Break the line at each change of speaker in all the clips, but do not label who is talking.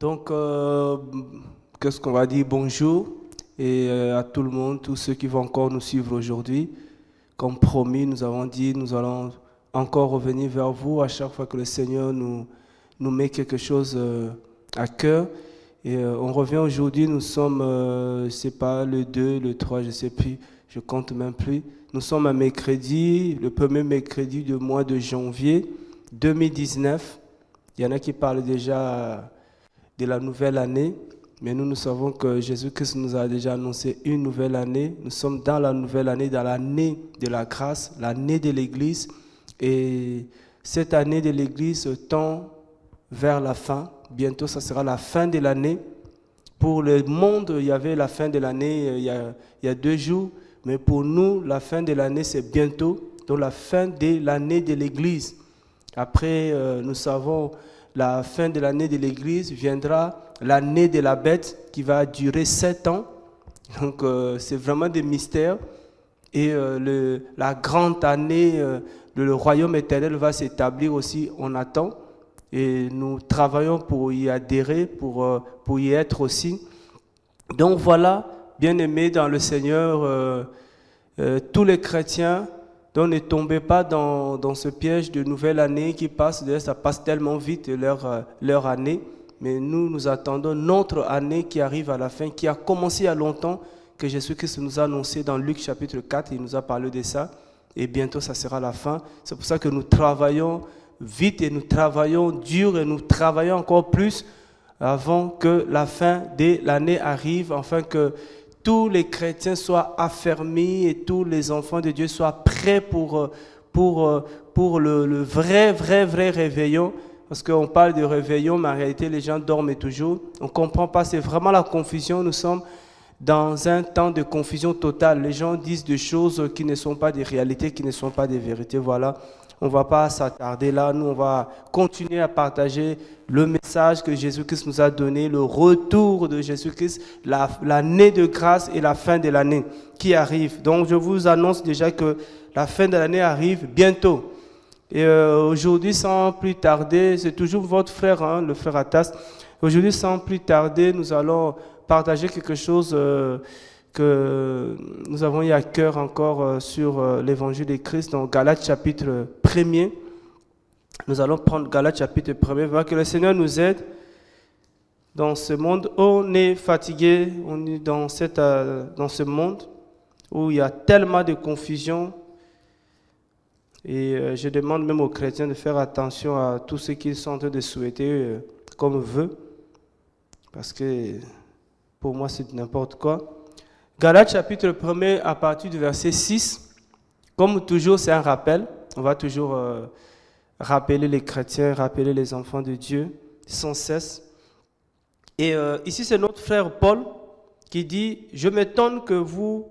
Donc, qu'est-ce qu'on va dire? Bonjour et à tout le monde, tous ceux qui vont encore nous suivre aujourd'hui. Comme promis, nous avons dit, nous allons encore revenir vers vous à chaque fois que le Seigneur nous met quelque chose à cœur. Et on revient aujourd'hui, nous sommes, je ne sais pas, le 2, le 3, je ne sais plus, je compte même plus. Nous sommes un mercredi, le premier mercredi du mois de janvier 2019. Il y en a qui parlent déjà de la nouvelle année, mais nous savons que Jésus-Christ nous a déjà annoncé une nouvelle année. Nous sommes dans la nouvelle année, dans l'année de la grâce, l'année de l'Église. Et cette année de l'Église tend vers la fin. Bientôt, ça sera la fin de l'année. Pour le monde, il y avait la fin de l'année il y a 2 jours, mais pour nous, la fin de l'année, c'est bientôt, donc la fin de l'année de l'Église. Après, nous savons, la fin de l'année de l'Église viendra l'année de la bête qui va durer 7 ans. Donc, c'est vraiment des mystères. Et la grande année, le royaume éternel va s'établir aussi, on attend. Et nous travaillons pour y adhérer, pour y être aussi. Donc voilà, bien-aimés dans le Seigneur, tous les chrétiens, donc ne tombez pas dans ce piège de nouvelle année qui passe. D'ailleurs, ça passe tellement vite leur année. Mais nous attendons notre année qui arrive à la fin, qui a commencé il y a longtemps, que Jésus-Christ nous a annoncé dans Luc chapitre 4. Il nous a parlé de ça. Et bientôt, ça sera la fin. C'est pour ça que nous travaillons vite et nous travaillons dur et nous travaillons encore plus avant que la fin de l'année arrive, afin que tous les chrétiens soient affermis et tous les enfants de Dieu soient prêts pour le vrai réveillon. Parce qu'on parle de réveillon, mais en réalité, les gens dorment toujours. On ne comprend pas, c'est vraiment la confusion. Nous sommes dans un temps de confusion totale. Les gens disent des choses qui ne sont pas des réalités, qui ne sont pas des vérités. Voilà. On ne va pas s'attarder là. Nous, on va continuer à partager le message que Jésus-Christ nous a donné, le retour de Jésus-Christ, l'année de grâce et la fin de l'année qui arrive. Donc, je vous annonce déjà que la fin de l'année arrive bientôt. Et aujourd'hui, sans plus tarder, c'est toujours votre frère, hein, le frère Atas. Aujourd'hui, sans plus tarder, nous allons partager quelque chose que nous avons eu à cœur encore sur l'évangile de Christ dans Galates chapitre 1er. Nous allons prendre Galates chapitre 1er, voir que le Seigneur nous aide dans ce monde. On est fatigué, on est dans ce monde où il y a tellement de confusion. Et je demande même aux chrétiens de faire attention à tout ce qu'ils sont en train de souhaiter comme vœu. Parce que pour moi, c'est n'importe quoi. Galates chapitre 1er à partir du verset 6. Comme toujours, c'est un rappel. On va toujours rappeler les chrétiens, rappeler les enfants de Dieu sans cesse. Et ici, c'est notre frère Paul qui dit « Je m'étonne que vous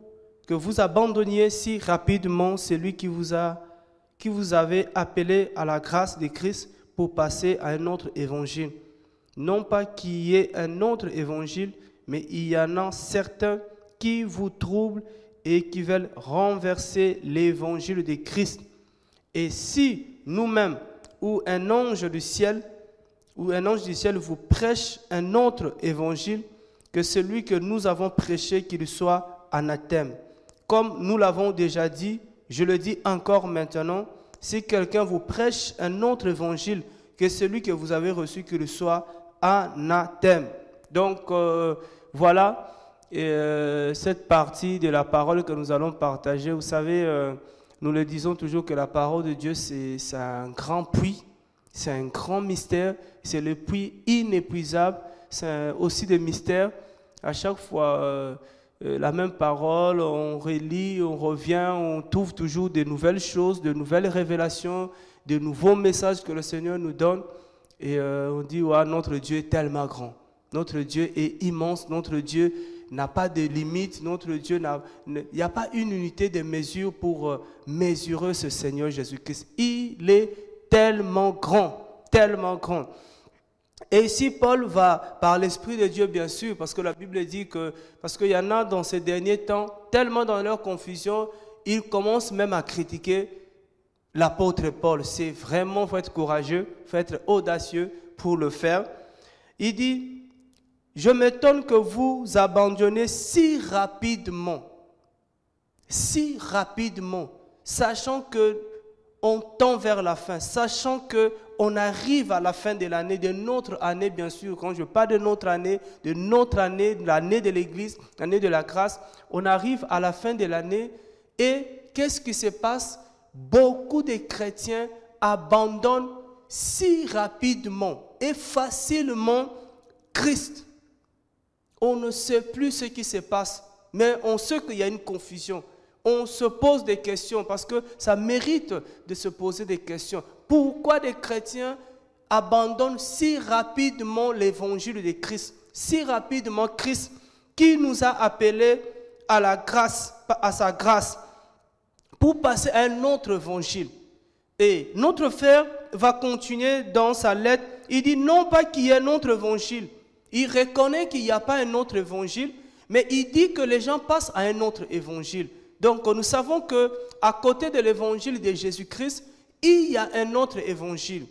abandonniez si rapidement celui qui vous avait appelé à la grâce de Christ pour passer à un autre évangile. Non pas qu'il y ait un autre évangile, mais il y en a certains qui vous troublent et qui veulent renverser l'évangile de Christ. Et si nous-mêmes ou un ange du ciel vous prêche un autre évangile que celui que nous avons prêché, qu'il soit anathème. Comme nous l'avons déjà dit, je le dis encore maintenant, si quelqu'un vous prêche un autre évangile que celui que vous avez reçu, qu'il soit anathème. Donc voilà cette partie de la parole que nous allons partager. Vous savez, nous le disons toujours que la parole de Dieu, c'est un grand puits, c'est un grand mystère, c'est le puits inépuisable, c'est aussi des mystères. À chaque fois, la même parole, on relit, on revient, on trouve toujours de nouvelles choses, de nouvelles révélations, de nouveaux messages que le Seigneur nous donne. Et on dit, ouais, notre Dieu est tellement grand. Notre Dieu est immense. Notre Dieu n'a pas de limite. Notre Dieu il n'y a pas une unité de mesure pour mesurer ce Seigneur Jésus-Christ. Il est tellement grand, tellement grand. Et ici, Paul va, par l'Esprit de Dieu, bien sûr, parce que la Bible dit que, parce qu'il y en a dans ces derniers temps, tellement dans leur confusion, ils commencent même à critiquer l'apôtre Paul. C'est vraiment, il faut être courageux, il faut être audacieux pour le faire. Il dit, je m'étonne que vous abandonnez si rapidement, sachant que on tend vers la fin, sachant qu'on arrive à la fin de l'année, de notre année bien sûr, quand je parle de notre année, l'année de l'Église, l'année de la grâce, on arrive à la fin de l'année et qu'est-ce qui se passe? Beaucoup de chrétiens abandonnent si rapidement et facilement Christ. On ne sait plus ce qui se passe, mais on sait qu'il y a une confusion. On se pose des questions parce que ça mérite de se poser des questions. Pourquoi des chrétiens abandonnent si rapidement l'évangile de Christ? Si rapidement Christ qui nous a appelés à la grâce, à sa grâce, pour passer à un autre évangile. Et notre frère va continuer dans sa lettre. Il dit non pas qu'il y ait un autre évangile. Il reconnaît qu'il n'y a pas un autre évangile, mais il dit que les gens passent à un autre évangile. Donc, nous savons qu'à côté de l'évangile de Jésus-Christ, il y a un autre évangile.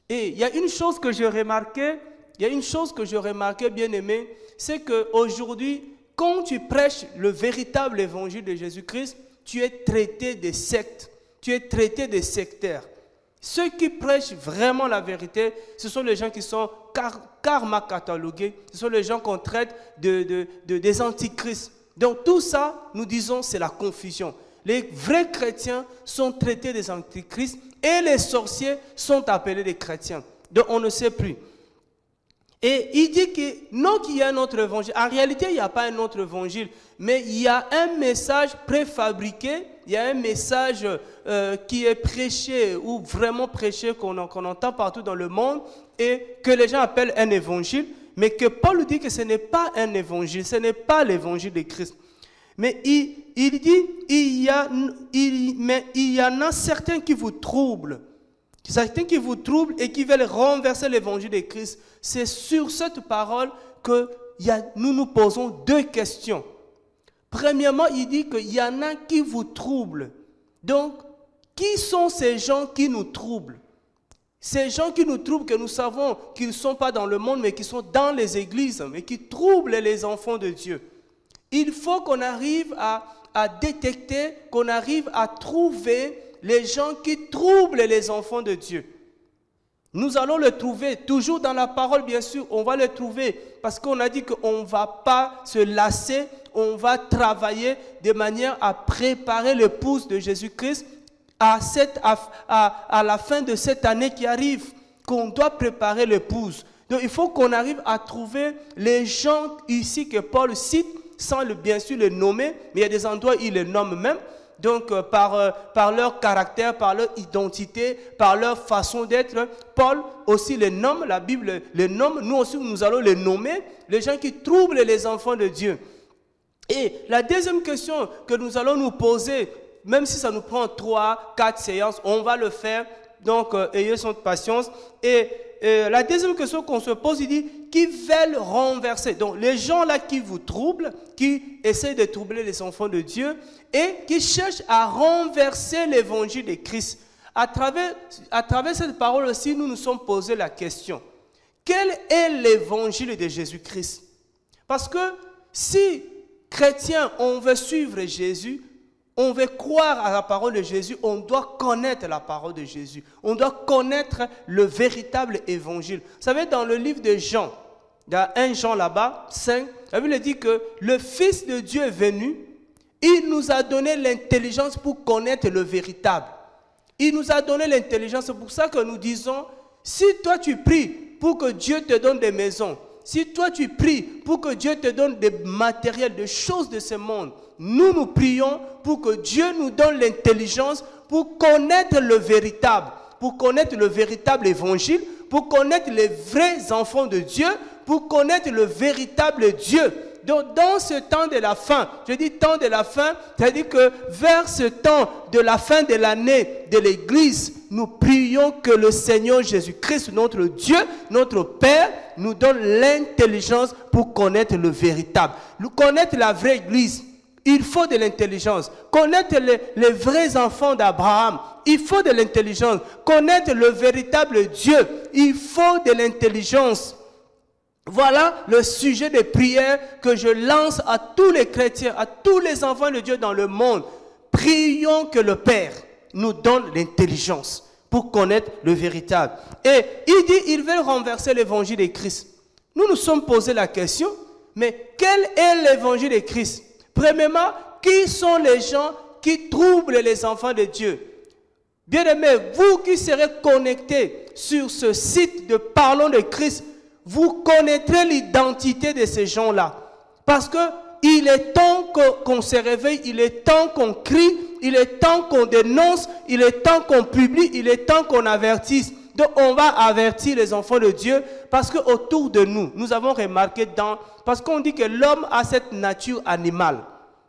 Et il y a une chose que j'ai remarqué, bien aimé, c'est qu'aujourd'hui, quand tu prêches le véritable évangile de Jésus-Christ, tu es traité de secte, tu es traité de sectaire. Ceux qui prêchent vraiment la vérité, ce sont les gens qui sont karma catalogués, ce sont les gens qu'on traite des antichrists. Donc tout ça, nous disons, c'est la confusion. Les vrais chrétiens sont traités des antichrists et les sorciers sont appelés des chrétiens. Donc on ne sait plus. Et il dit que non qu'il y a un autre évangile. En réalité, il n'y a pas un autre évangile, mais il y a un message préfabriqué, il y a un message qui est prêché ou vraiment prêché qu'on entend partout dans le monde et que les gens appellent un évangile. Mais que Paul dit que ce n'est pas un évangile, ce n'est pas l'évangile de Christ. Mais il dit, il y en a certains qui vous troublent. Certains qui vous troublent et qui veulent renverser l'évangile de Christ. C'est sur cette parole que nous nous posons deux questions. Premièrement, il dit qu'il y en a qui vous troublent. Donc, qui sont ces gens qui nous troublent? Ces gens qui nous troublent, que nous savons qu'ils ne sont pas dans le monde, mais qui sont dans les églises, mais qui troublent les enfants de Dieu. Il faut qu'on arrive à détecter, qu'on arrive à trouver les gens qui troublent les enfants de Dieu. Nous allons le trouver, toujours dans la parole, bien sûr, on va le trouver, parce qu'on a dit qu'on ne va pas se lasser, on va travailler de manière à préparer l'épouse de Jésus-Christ à la fin de cette année qui arrive, qu'on doit préparer l'épouse. Donc il faut qu'on arrive à trouver les gens ici que Paul cite, sans bien sûr les nommer, mais il y a des endroits où il les nomme même. Donc par leur caractère, par leur identité, par leur façon d'être, Paul aussi les nomme, la Bible les nomme, nous aussi nous allons les nommer, les gens qui troublent les enfants de Dieu. Et la deuxième question que nous allons nous poser, même si ça nous prend 3, 4 séances, on va le faire, donc ayez son patience. Et la deuxième question qu'on se pose, il dit, qui veulent renverser. Donc les gens là qui vous troublent, qui essaient de troubler les enfants de Dieu et qui cherchent à renverser l'évangile de Christ. À travers cette parole aussi, nous nous sommes posé la question, quel est l'évangile de Jésus-Christ? Parce que si chrétiens, on veut suivre Jésus, on veut croire à la parole de Jésus, on doit connaître la parole de Jésus. On doit connaître le véritable évangile. Vous savez, dans le livre de Jean, il y a 1 Jean là-bas, 5, la Bible dit que le Fils de Dieu est venu, il nous a donné l'intelligence pour connaître le véritable. Il nous a donné l'intelligence, c'est pour ça que nous disons, si toi tu pries pour que Dieu te donne des maisons, si toi tu pries pour que Dieu te donne des matériels, des choses de ce monde, nous prions pour que Dieu nous donne l'intelligence pour connaître le véritable évangile, pour connaître les vrais enfants de Dieu, pour connaître le véritable Dieu. Donc dans ce temps de la fin, je dis temps de la fin, c'est-à-dire que vers ce temps de la fin de l'année de l'Église, nous prions que le Seigneur Jésus-Christ, notre Dieu, notre Père, nous donne l'intelligence pour connaître le véritable. Connaître la vraie Église, il faut de l'intelligence. Connaître les vrais enfants d'Abraham, il faut de l'intelligence. Connaître le véritable Dieu, il faut de l'intelligence. Voilà le sujet de prière que je lance à tous les chrétiens, à tous les enfants de Dieu dans le monde. Prions que le Père nous donne l'intelligence pour connaître le véritable. Et il dit, ils veulent renverser l'évangile de Christ. Nous nous sommes posé la question, mais quel est l'évangile de Christ? Premièrement, qui sont les gens qui troublent les enfants de Dieu? Bien-aimés, vous qui serez connectés sur ce site de Parlons de Christ, vous connaîtrez l'identité de ces gens-là. Parce qu'il est temps qu'on se réveille, il est temps qu'on crie, il est temps qu'on dénonce, il est temps qu'on publie, il est temps qu'on avertisse. Donc on va avertir les enfants de Dieu parce qu'autour de nous, nous avons remarqué parce qu'on dit que l'homme a cette nature animale.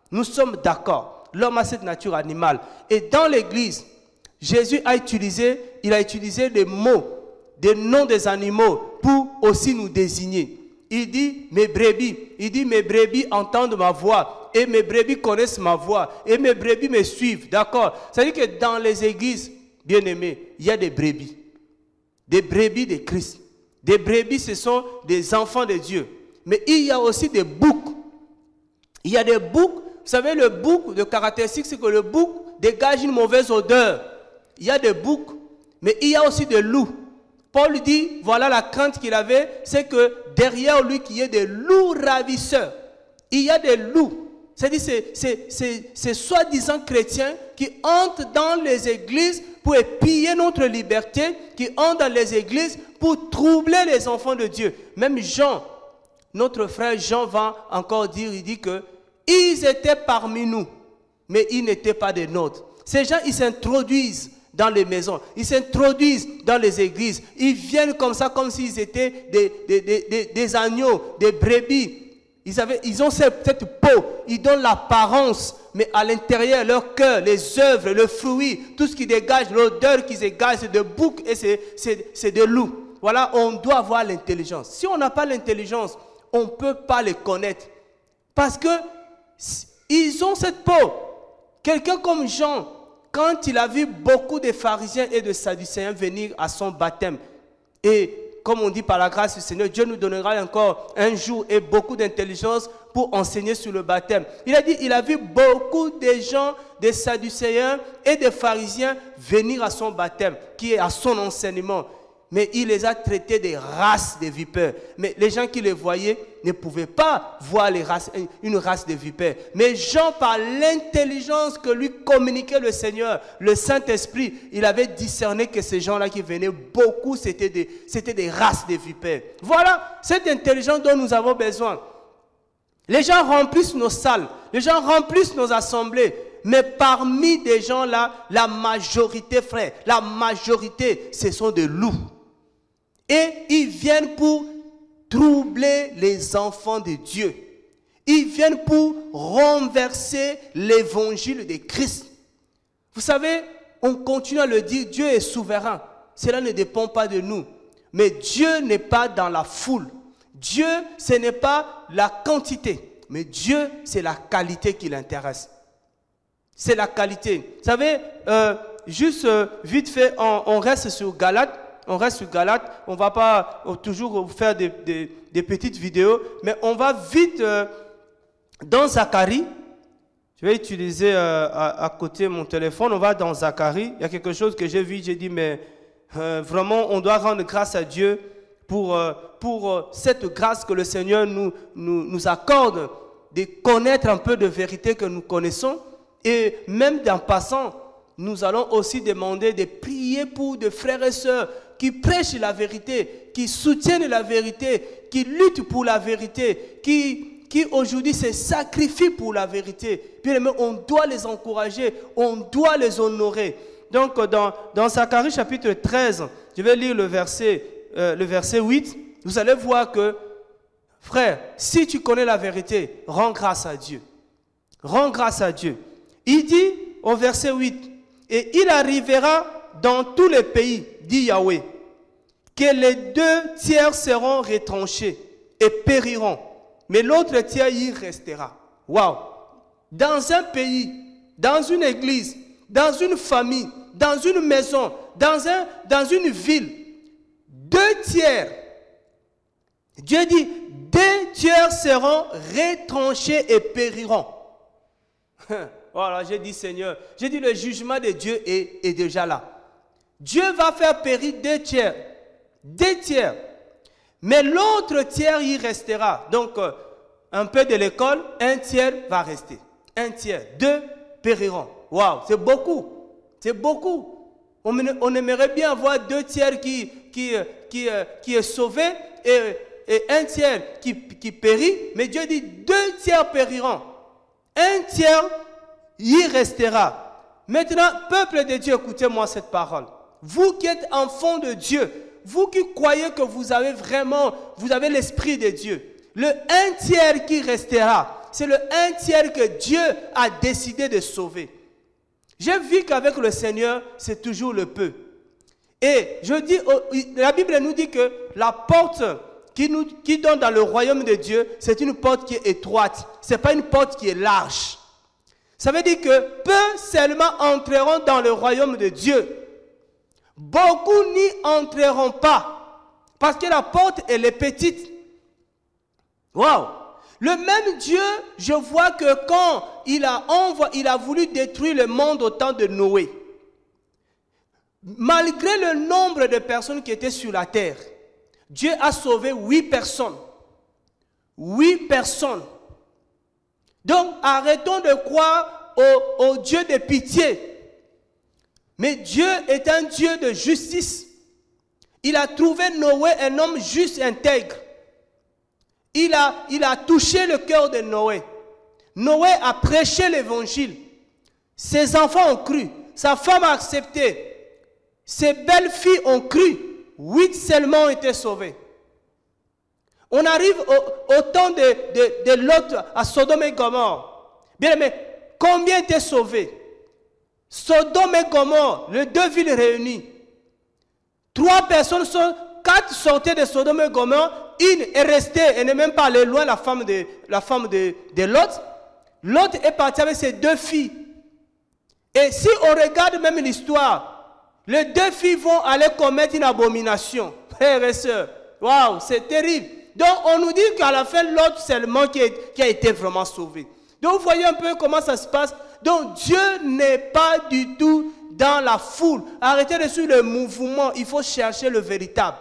Nous sommes d'accord, l'homme a cette nature animale. Et dans l'église, Jésus a utilisé des mots, des noms des animaux pour aussi nous désigner. Il dit mes brebis entendent ma voix et mes brebis connaissent ma voix et mes brebis me suivent. D'accord? C'est-à-dire que dans les églises, bien-aimés, il y a des brebis de Christ. Des brebis, ce sont des enfants de Dieu. Mais il y a aussi des boucs. Il y a des boucs. Vous savez, le bouc, le caractéristique, c'est que le bouc dégage une mauvaise odeur. Il y a des boucs, mais il y a aussi des loups. Paul dit, voilà la crainte qu'il avait, c'est que derrière lui, qu'il y ait des loups ravisseurs. Il y a des loups. C'est-à-dire, c'est soi-disant chrétiens qui entrent dans les églises pour piller notre liberté, qui entrent dans les églises pour troubler les enfants de Dieu. Même Jean, notre frère Jean va encore dire, il dit que ils étaient parmi nous, mais ils n'étaient pas des nôtres. Ces gens, ils s'introduisent dans les maisons, ils s'introduisent dans les églises, ils viennent comme ça, comme s'ils étaient des agneaux, des brebis. Ils ont cette peau, ils donnent l'apparence, mais à l'intérieur, leur cœur, les œuvres, le fruit, tout ce qui dégage, l'odeur qui dégage, c'est de boucs et c'est de loups. Voilà, on doit avoir l'intelligence. Si on n'a pas l'intelligence, on ne peut pas les connaître. Parce que ils ont cette peau. Quelqu'un comme Jean, quand il a vu beaucoup de pharisiens et de sadducéens venir à son baptême, et comme on dit par la grâce du Seigneur, Dieu nous donnera encore un jour et beaucoup d'intelligence pour enseigner sur le baptême. Il a dit, il a vu beaucoup de gens, des sadducéens et des pharisiens venir à son baptême, qui est à son enseignement. Mais il les a traités des races de vipères. Mais les gens qui les voyaient ne pouvaient pas voir une race de vipères. Mais Jean, par l'intelligence que lui communiquait le Seigneur, le Saint-Esprit, il avait discerné que ces gens-là qui venaient, beaucoup, c'était des races de vipères. Voilà cette intelligence dont nous avons besoin. Les gens remplissent nos salles, les gens remplissent nos assemblées. Mais parmi des gens là, la majorité, frère, la majorité, ce sont des loups. Et ils viennent pour troubler les enfants de Dieu. Ils viennent pour renverser l'évangile de Christ. Vous savez, on continue à le dire, Dieu est souverain. Cela ne dépend pas de nous. Mais Dieu n'est pas dans la foule. Dieu, ce n'est pas la quantité. Mais Dieu, c'est la qualité qui l'intéresse. C'est la qualité. Vous savez, juste vite fait, on reste sur Galates. On reste sur Galates. On ne va pas toujours faire des petites vidéos, mais on va vite dans Zacharie. Je vais utiliser à côté mon téléphone. On va dans Zacharie. Il y a quelque chose que j'ai vu. J'ai dit, mais vraiment, on doit rendre grâce à Dieu pour cette grâce que le Seigneur nous accorde de connaître un peu de vérité que nous connaissons. Et même en passant, nous allons aussi demander de prier pour des frères et sœurs qui prêchent la vérité, qui soutiennent la vérité, qui luttent pour la vérité, qui aujourd'hui se sacrifient pour la vérité. Bien aimé, on doit les encourager, on doit les honorer. Donc dans Zacharie chapitre 13, je vais lire le verset 8, vous allez voir que, frère, si tu connais la vérité, rends grâce à Dieu. Rends grâce à Dieu. Il dit au verset 8, « Et il arrivera dans tous les pays, dit Yahweh, que les 2 tiers seront retranchés et périront, mais l'autre tiers y restera. » Waouh! Dans un pays, dans une église, dans une famille, dans une maison, dans une ville, 2 tiers Dieu dit, 2 tiers seront retranchés et périront. Voilà, j'ai dit Seigneur, j'ai dit le jugement de Dieu est déjà là. Dieu va faire périr 2 tiers. 2 tiers. Mais l'autre tiers, il restera. Donc, un peu de l'école, 1 tiers va rester. 1 tiers. 2 périront. Waouh, c'est beaucoup. C'est beaucoup. On aimerait bien avoir 2 tiers qui est sauvé et 1 tiers qui périt. Mais Dieu dit 2 tiers périront. 1 tiers, il restera. Maintenant, peuple de Dieu, écoutez-moi cette parole. Vous qui êtes enfants de Dieu, vous qui croyez que vous avez l'Esprit de Dieu, le 1 tiers qui restera, c'est le 1 tiers que Dieu a décidé de sauver. J'ai vu qu'avec le Seigneur, c'est toujours le peu. Et je dis, la Bible nous dit que la porte qui donne dans le royaume de Dieu, c'est une porte qui est étroite. Ce n'est pas une porte qui est large. Ça veut dire que peu seulement entreront dans le royaume de Dieu. Beaucoup n'y entreront pas. Parce que la porte, elle est petite. Waouh! Le même Dieu, je vois que quand il a voulu détruire le monde au temps de Noé, malgré le nombre de personnes qui étaient sur la terre, Dieu a sauvé 8 personnes. 8 personnes. Donc, arrêtons de croire au Dieu de pitié. Mais Dieu est un Dieu de justice. Il a trouvé Noé un homme juste et intègre. Il a touché le cœur de Noé. Noé a prêché l'évangile. Ses enfants ont cru. Sa femme a accepté. Ses belles filles ont cru. 8 seulement ont été sauvés. On arrive au temps de Lot à Sodome et Gomorrhe. Bien, mais combien étaient sauvés? Sodome et Gomorrhe, les 2 villes réunies. 4 sortaient de Sodome et Gomorrhe. Une est restée, elle n'est même pas allée loin, la femme de Lot. Lot est parti avec ses 2 filles. Et si on regarde même l'histoire, les 2 filles vont aller commettre une abomination. Frères et sœurs, waouh, c'est terrible. Donc on nous dit qu'à la fin, Lot seulement qui a été vraiment sauvé. Donc vous voyez un peu comment ça se passe. Donc Dieu n'est pas du tout dans la foule. Arrêtez de suivre le mouvement, il faut chercher le véritable.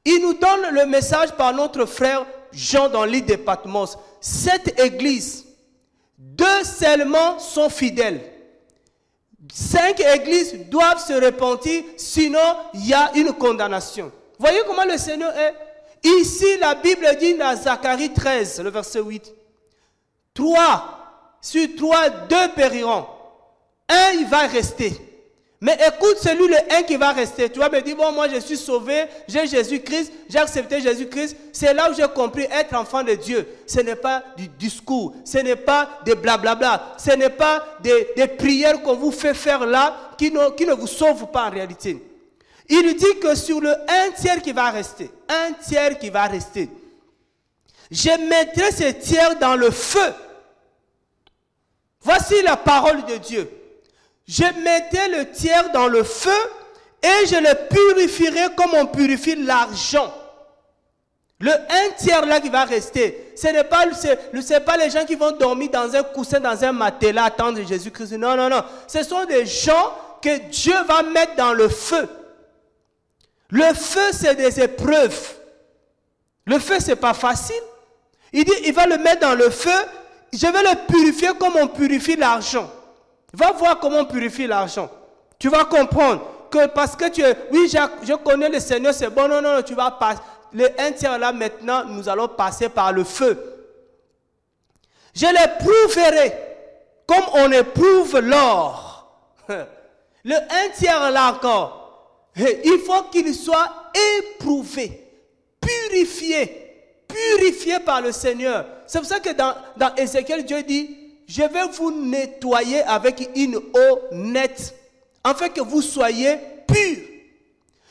Il nous donne le message par notre frère Jean dans l'île de Patmos. Cette église, 2 seulement sont fidèles. 5 églises doivent se repentir, sinon il y a une condamnation. Voyez comment le Seigneur est. Ici, la Bible dit dans Zacharie 13, le verset 8. 3, sur 3, 2 périront. 1, il va rester. Mais écoute celui, le 1 qui va rester. Tu vas me dire, bon, moi je suis sauvé, j'ai Jésus-Christ, j'ai accepté Jésus-Christ. C'est là où j'ai compris être enfant de Dieu. Ce n'est pas du discours, ce n'est pas des blablabla, ce n'est pas des prières qu'on vous fait faire là qui ne vous sauvent pas en réalité. Il dit que sur le 1 tiers qui va rester, 1 tiers qui va rester, je mettrai ce tiers dans le feu. Voici la parole de Dieu. Je mettrai le tiers dans le feu et je le purifierai comme on purifie l'argent. Le 1 tiers là qui va rester, ce n'est pas les gens qui vont dormir dans un coussin, dans un matelas, attendre Jésus-Christ. Non, non, non. Ce sont des gens que Dieu va mettre dans le feu. Le feu, c'est des épreuves. Le feu, ce n'est pas facile. Il dit, il va le mettre dans le feu. Je vais le purifier comme on purifie l'argent. Va voir comment on purifie l'argent. Tu vas comprendre que parce que oui, je connais le Seigneur, c'est bon. Non, non, non, tu vas passer. Le 1 tiers là, maintenant, nous allons passer par le feu. Je l'éprouverai comme on éprouve l'or. Le 1 tiers là encore. Il faut qu'il soit éprouvé, purifié par le Seigneur. C'est pour ça que dans Ézéchiel, Dieu dit, je vais vous nettoyer avec une eau nette, afin que vous soyez purs.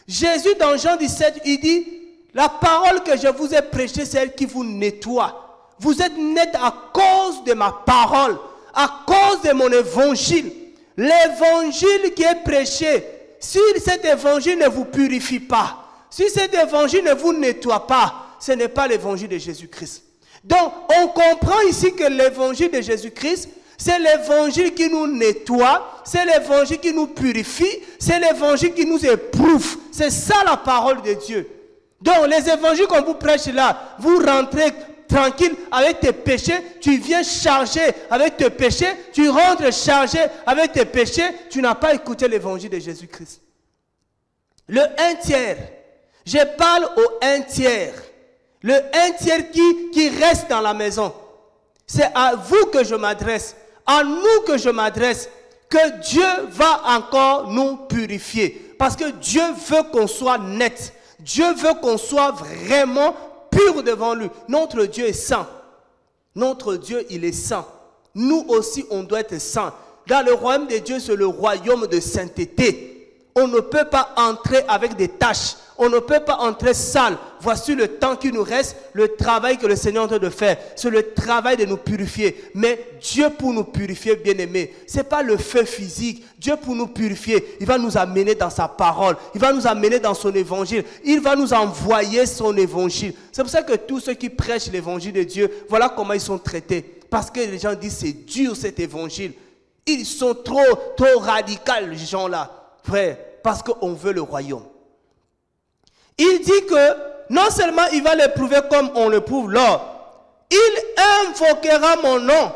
Jésus, dans Jean 17, il dit, la parole que je vous ai prêchée, c'est elle qui vous nettoie. Vous êtes net à cause de ma parole, à cause de mon évangile. L'évangile qui est prêché, si cet évangile ne vous purifie pas, Si cet évangile ne vous nettoie pas, ce n'est pas l'évangile de Jésus-Christ. Donc, on comprend ici que l'évangile de Jésus-Christ, c'est l'évangile qui nous nettoie, c'est l'évangile qui nous purifie, c'est l'évangile qui nous éprouve. C'est ça la parole de Dieu. Donc, les évangiles qu'on vous prêche là, vous rentrez tranquille avec tes péchés, tu viens chargé avec tes péchés, tu rentres chargé avec tes péchés, tu n'as pas écouté l'évangile de Jésus-Christ. Le 1/3, je parle au 1/3. Le 1/3 qui reste dans la maison. C'est à vous que je m'adresse, à nous que je m'adresse, que Dieu va encore nous purifier. Parce que Dieu veut qu'on soit net. Dieu veut qu'on soit vraiment pur devant lui. Notre Dieu est saint. Notre Dieu, il est saint. Nous aussi, on doit être saints. Dans le royaume de Dieu, c'est le royaume de sainteté. On ne peut pas entrer avec des taches. On ne peut pas entrer sale. Voici le temps qui nous reste, le travail que le Seigneur est en train de faire. C'est le travail de nous purifier. Mais Dieu pour nous purifier, bien-aimés, ce n'est pas le feu physique. Dieu pour nous purifier, il va nous amener dans sa parole. Il va nous amener dans son évangile. Il va nous envoyer son évangile. C'est pour ça que tous ceux qui prêchent l'évangile de Dieu, voilà comment ils sont traités. Parce que les gens disent c'est dur cet évangile. Ils sont trop radicaux, les gens-là. Frère, parce qu'on veut le royaume. Il dit que non seulement il va l'éprouver comme on l'éprouve l'or, il invoquera mon nom.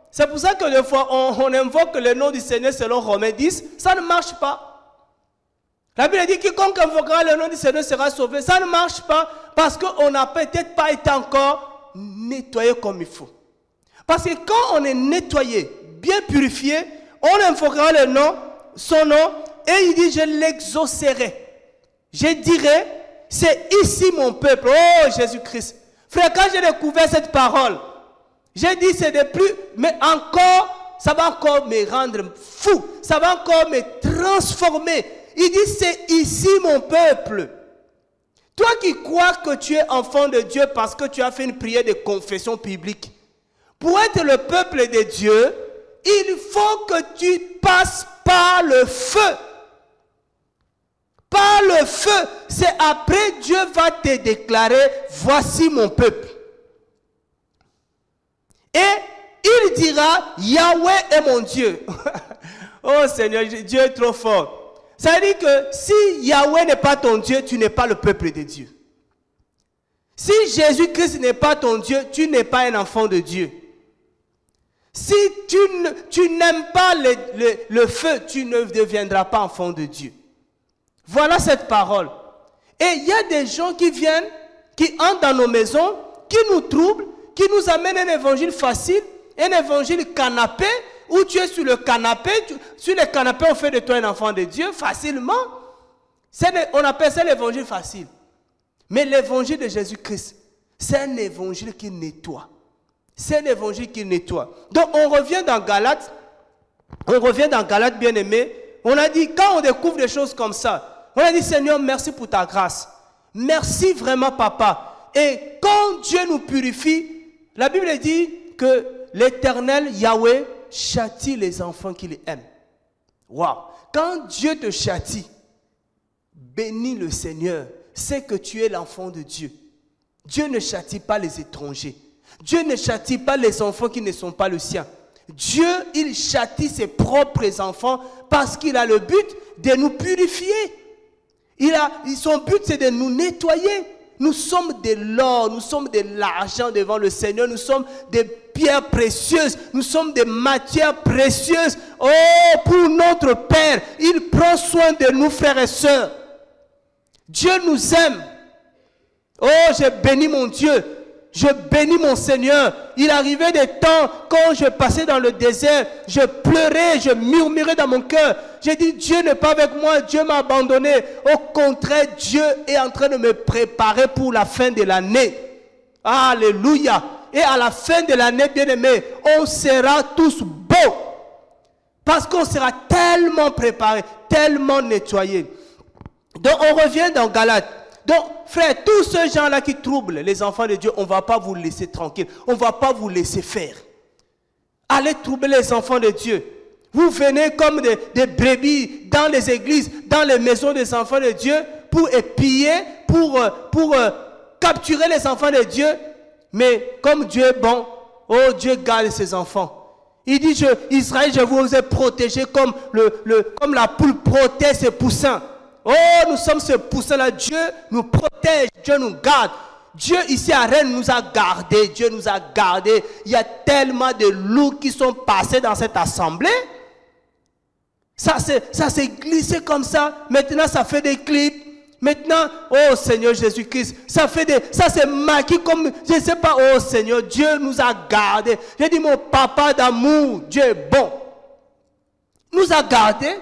C'est pour ça que des fois on invoque le nom du Seigneur selon Romains 10, ça ne marche pas. La Bible dit quiconque invoquera le nom du Seigneur sera sauvé. Ça ne marche pas parce qu'on n'a peut-être pas été encore nettoyé comme il faut. Parce que quand on est nettoyé, bien purifié, on invoquera le nom, son nom, et il dit je l'exaucerai. Je dirai, c'est ici mon peuple. Oh Jésus-Christ. Frère, quand j'ai découvert cette parole, j'ai dit c'est de plus, mais encore, ça va encore me rendre fou. Ça va encore me transformer. Il dit c'est ici mon peuple. Toi qui crois que tu es enfant de Dieu parce que tu as fait une prière de confession publique, pour être le peuple de Dieu, il faut que tu passes par le feu. Par le feu, c'est après Dieu va te déclarer, voici mon peuple. Et il dira, Yahweh est mon Dieu. Oh Seigneur, Dieu est trop fort. Ça veut dire que si Yahweh n'est pas ton Dieu, tu n'es pas le peuple de Dieu. Si Jésus-Christ n'est pas ton Dieu, tu n'es pas un enfant de Dieu. Si tu n'aimes pas le feu, tu ne deviendras pas enfant de Dieu. Voilà cette parole. Et il y a des gens qui viennent, qui entrent dans nos maisons, qui nous troublent, qui nous amènent un évangile facile, un évangile canapé, où tu es sur le canapé, sur le canapé on fait de toi un enfant de Dieu facilement. On appelle ça l'évangile facile. Mais l'évangile de Jésus-Christ, c'est un évangile qui nettoie. C'est un évangile qui nettoie. Donc on revient dans Galates, bien aimé. On a dit, quand on découvre des choses comme ça, on a dit, Seigneur, merci pour ta grâce. Merci vraiment, Papa. Et quand Dieu nous purifie, la Bible dit que l'Éternel Yahweh châtie les enfants qu'il aime. Waouh! Quand Dieu te châtie, bénis le Seigneur. C'est que tu es l'enfant de Dieu. Dieu ne châtie pas les étrangers. Dieu ne châtie pas les enfants qui ne sont pas le sien. Dieu, il châtie ses propres enfants parce qu'il a le but de nous purifier. Son but, c'est de nous nettoyer. Nous sommes de l'or, nous sommes de l'argent devant le Seigneur. Nous sommes des pierres précieuses. Nous sommes des matières précieuses. Oh, pour notre Père, il prend soin de nous, frères et sœurs. Dieu nous aime. Oh, je bénis mon Dieu. Je bénis mon Seigneur. Il arrivait des temps quand je passais dans le désert, je pleurais, je murmurais dans mon cœur. J'ai dit, Dieu n'est pas avec moi, Dieu m'a abandonné. Au contraire, Dieu est en train de me préparer pour la fin de l'année. Alléluia. Et à la fin de l'année, bien-aimés, on sera tous beaux. Parce qu'on sera tellement préparés, tellement nettoyés. Donc on revient dans Galates. Donc, frère, tous ces gens-là qui troublent les enfants de Dieu, on ne va pas vous laisser tranquille. On ne va pas vous laisser faire. Allez troubler les enfants de Dieu. Vous venez comme des brebis dans les églises, dans les maisons des enfants de Dieu pour épier, pour capturer les enfants de Dieu. Mais comme Dieu est bon, oh, Dieu garde ses enfants. Il dit, Israël, je vous ai protégé comme la poule protège ses poussins. Oh, nous sommes ce poussin-là. Dieu nous protège, Dieu nous garde. Dieu ici à Rennes nous a gardés. Dieu nous a gardés. Il y a tellement de loups qui sont passés dans cette assemblée. Ça s'est glissé comme ça. Maintenant, ça fait des clips. Maintenant, oh Seigneur Jésus-Christ, ça s'est maquillé comme, je ne sais pas, oh Seigneur, Dieu nous a gardés. J'ai dit, mon papa d'amour, Dieu est bon. Nous a gardés.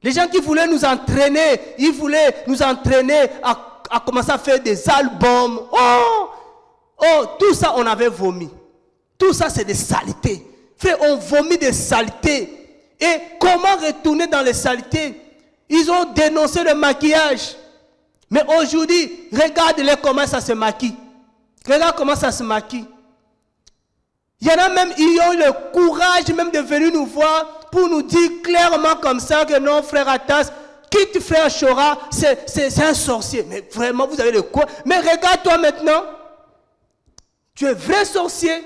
Les gens qui voulaient nous entraîner, ils voulaient nous entraîner à commencer à faire des albums. Oh, tout ça, on avait vomi. Tout ça, c'est des saletés. Frère, on vomit des saletés. Et comment retourner dans les saletés? Ils ont dénoncé le maquillage. Mais aujourd'hui, regarde-les comment ça se maquille. Regarde comment ça se maquille. Il y en a même, ils ont eu le courage même de venir nous voir pour nous dire clairement comme ça que non, frère Atas, quitte frère Chora, c'est un sorcier. Mais vraiment, vous avez le quoi? Mais regarde-toi maintenant. Tu es vrai sorcier.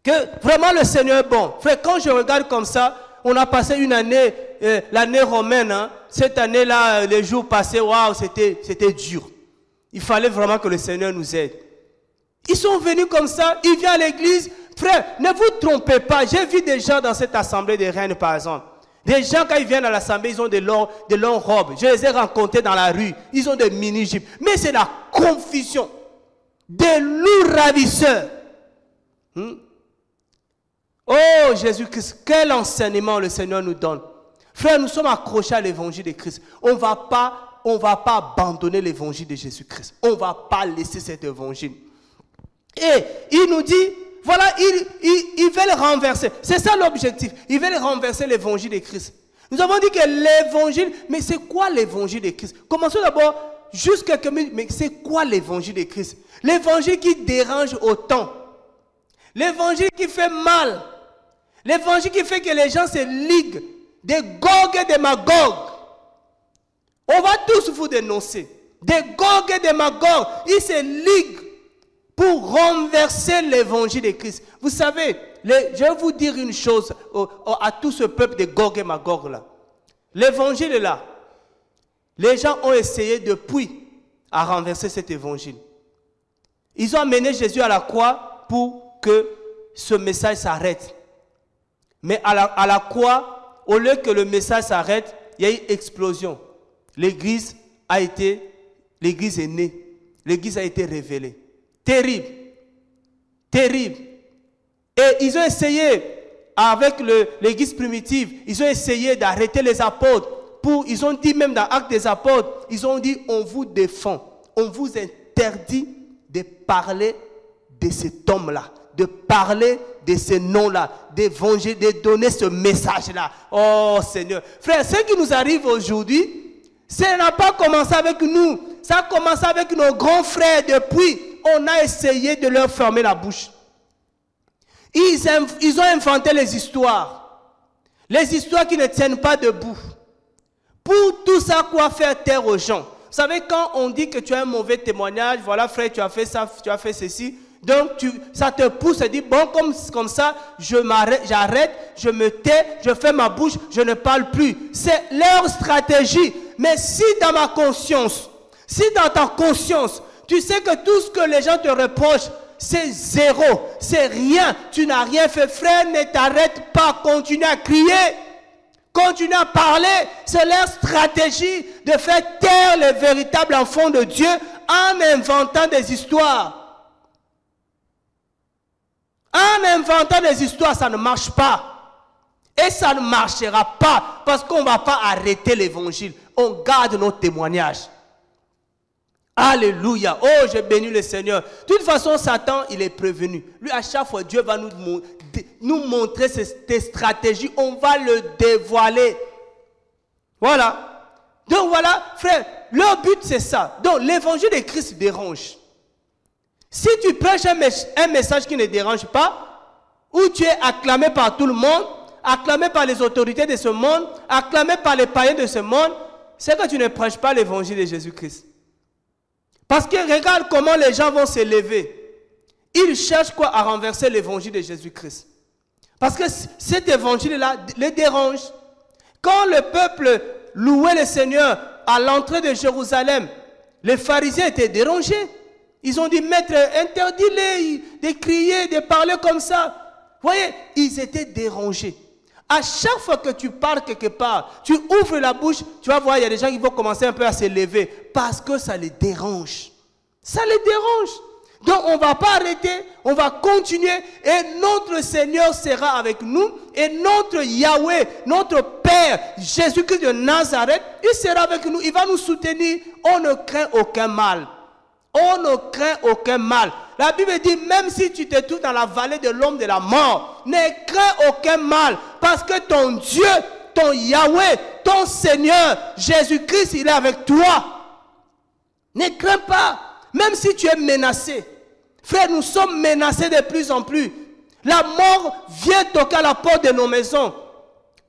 Que vraiment le Seigneur est bon. Frère, quand je regarde comme ça, on a passé une année, l'année romaine. Hein. Cette année-là, les jours passés, waouh, c'était dur. Il fallait vraiment que le Seigneur nous aide. Ils sont venus comme ça, ils viennent à l'église. Frère, ne vous trompez pas. J'ai vu des gens dans cette assemblée de Rennes, par exemple. Des gens, quand ils viennent à l'assemblée, ils ont de longues robes. Je les ai rencontrés dans la rue. Ils ont des mini-jupes. Mais c'est la confusion. Des loups ravisseurs. Oh Jésus-Christ, quel enseignement le Seigneur nous donne. Frère, nous sommes accrochés à l'évangile de Christ. On ne va pas abandonner l'évangile de Jésus-Christ. On ne va pas laisser cet évangile. Et il nous dit, voilà, ils veulent renverser. C'est ça l'objectif. Ils veulent renverser l'évangile de Christ. Nous avons dit que l'évangile, mais c'est quoi l'évangile de Christ? Commençons d'abord, juste quelques minutes, mais c'est quoi l'évangile de Christ? L'évangile qui dérange autant. L'évangile qui fait mal. L'évangile qui fait que les gens se liguent. Des Gog et des Magog. On va tous vous dénoncer. Des Gog et des Magog. Ils se liguent pour renverser l'évangile de Christ. Vous savez, je vais vous dire une chose à tout ce peuple de Gog et Magog là. L'évangile est là. Les gens ont essayé depuis à renverser cet évangile. Ils ont amené Jésus à la croix pour que ce message s'arrête. Mais à la croix, au lieu que le message s'arrête, il y a eu explosion. L'église est née. L'église a été révélée. Terrible. Terrible. Et ils ont essayé, avec l'église primitive, ils ont essayé d'arrêter les apôtres. Ils ont dit même dans l'Acte des apôtres, ils ont dit, on vous défend. On vous interdit de parler de cet homme-là, de parler de ce nom-là, d'évangile, de donner ce message-là. Oh Seigneur. Frère, ce qui nous arrive aujourd'hui, ça n'a pas commencé avec nous. Ça a commencé avec nos grands frères. Depuis, on a essayé de leur fermer la bouche. Ils ont inventé les histoires. Les histoires qui ne tiennent pas debout. Pour tout ça, quoi faire taire aux gens? Vous savez, quand on dit que tu as un mauvais témoignage, voilà frère, tu as fait ça, tu as fait ceci. Donc, ça te pousse à dire, bon, comme ça, j'arrête, je me tais, je fais ma bouche, je ne parle plus. C'est leur stratégie. Mais si dans ma conscience, si dans ta conscience, tu sais que tout ce que les gens te reprochent, c'est zéro, c'est rien, tu n'as rien fait, frère, ne t'arrête pas, continue à crier, continue à parler. C'est leur stratégie de faire taire les véritables enfants de Dieu en inventant des histoires. En inventant des histoires, ça ne marche pas. Et ça ne marchera pas parce qu'on ne va pas arrêter l'évangile. On garde nos témoignages. Alléluia. Oh, je bénis le Seigneur. De toute façon, Satan, il est prévenu. Lui, à chaque fois, Dieu va nous montrer ses stratégies. On va le dévoiler. Voilà. Donc voilà, frère, leur but, c'est ça. Donc, l'évangile de Christ dérange. Si tu prêches un message qui ne dérange pas, où tu es acclamé par tout le monde, acclamé par les autorités de ce monde, acclamé par les païens de ce monde, c'est que tu ne prêches pas l'évangile de Jésus-Christ. Parce que regarde comment les gens vont se lever. Ils cherchent quoi? À renverser l'évangile de Jésus-Christ. Parce que cet évangile-là les dérange. Quand le peuple louait le Seigneur à l'entrée de Jérusalem, les pharisiens étaient dérangés. Ils ont dit, maître, interdis-les de crier, de parler comme ça. Vous voyez, ils étaient dérangés. À chaque fois que tu parles quelque part, tu ouvres la bouche, tu vas voir, il y a des gens qui vont commencer un peu à se lever parce que ça les dérange. Ça les dérange. Donc on ne va pas arrêter, on va continuer et notre Seigneur sera avec nous et notre Yahweh, notre Père, Jésus-Christ de Nazareth, il sera avec nous, il va nous soutenir. On ne craint aucun mal. On ne craint aucun mal. La Bible dit, même si tu te trouves dans la vallée de l'ombre de la mort, ne crains aucun mal. Parce que ton Dieu, ton Yahweh, ton Seigneur, Jésus-Christ, il est avec toi. Ne crains pas. Même si tu es menacé. Frère, nous sommes menacés de plus en plus. La mort vient toquer à la porte de nos maisons.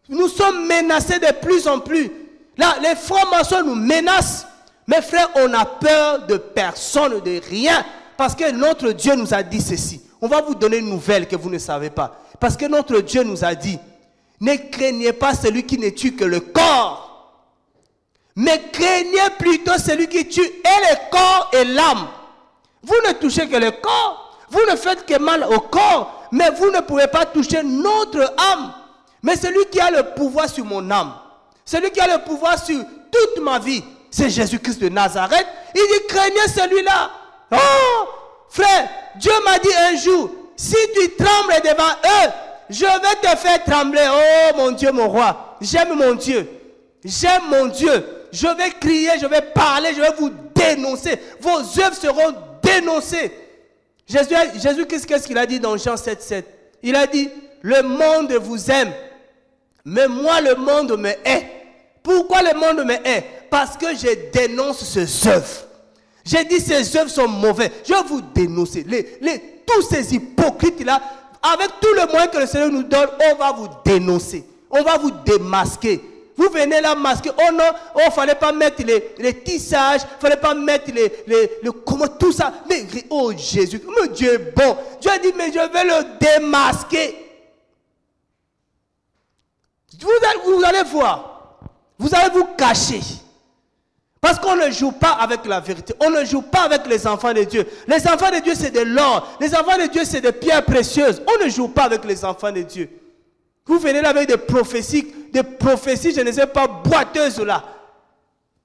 Nous sommes menacés de plus en plus. Là, les francs-maçons nous menacent. Mais frère, on a peur de personne, de rien. Parce que notre Dieu nous a dit ceci. On va vous donner une nouvelle que vous ne savez pas. Parce que notre Dieu nous a dit, ne craignez pas celui qui ne tue que le corps. Mais craignez plutôt celui qui tue et le corps et l'âme. Vous ne touchez que le corps. Vous ne faites que mal au corps. Mais vous ne pouvez pas toucher notre âme. Mais celui qui a le pouvoir sur mon âme, celui qui a le pouvoir sur toute ma vie, c'est Jésus-Christ de Nazareth. Il dit, craignez celui-là. Oh, frère, Dieu m'a dit un jour, si tu trembles devant eux, je vais te faire trembler. Oh mon Dieu, mon roi, j'aime mon Dieu. J'aime mon Dieu. Je vais crier, je vais parler, je vais vous dénoncer. Vos œuvres seront dénoncées. Jésus, qu'est-ce qu'il a dit dans Jean 7,7? Il a dit, le monde vous aime, mais moi le monde me hait. Pourquoi le monde me hait? Parce que je dénonce ses œuvres. J'ai dit ces œuvres sont mauvaises. Je vais vous dénoncer. Tous ces hypocrites-là, avec tout le moyen que le Seigneur nous donne, on va vous dénoncer. On va vous démasquer. Vous venez là masquer. Oh non, oh, il ne fallait pas mettre les tissages, il ne fallait pas mettre comment tout ça. Mais oh Jésus, mais Dieu est bon. Dieu a dit, mais je vais le démasquer. Vous allez voir. Vous allez vous cacher. Parce qu'on ne joue pas avec la vérité. On ne joue pas avec les enfants de Dieu. Les enfants de Dieu, c'est de l'or. Les enfants de Dieu, c'est des pierres précieuses. On ne joue pas avec les enfants de Dieu. Vous venez là avec des prophéties, je ne sais pas, boiteuses là,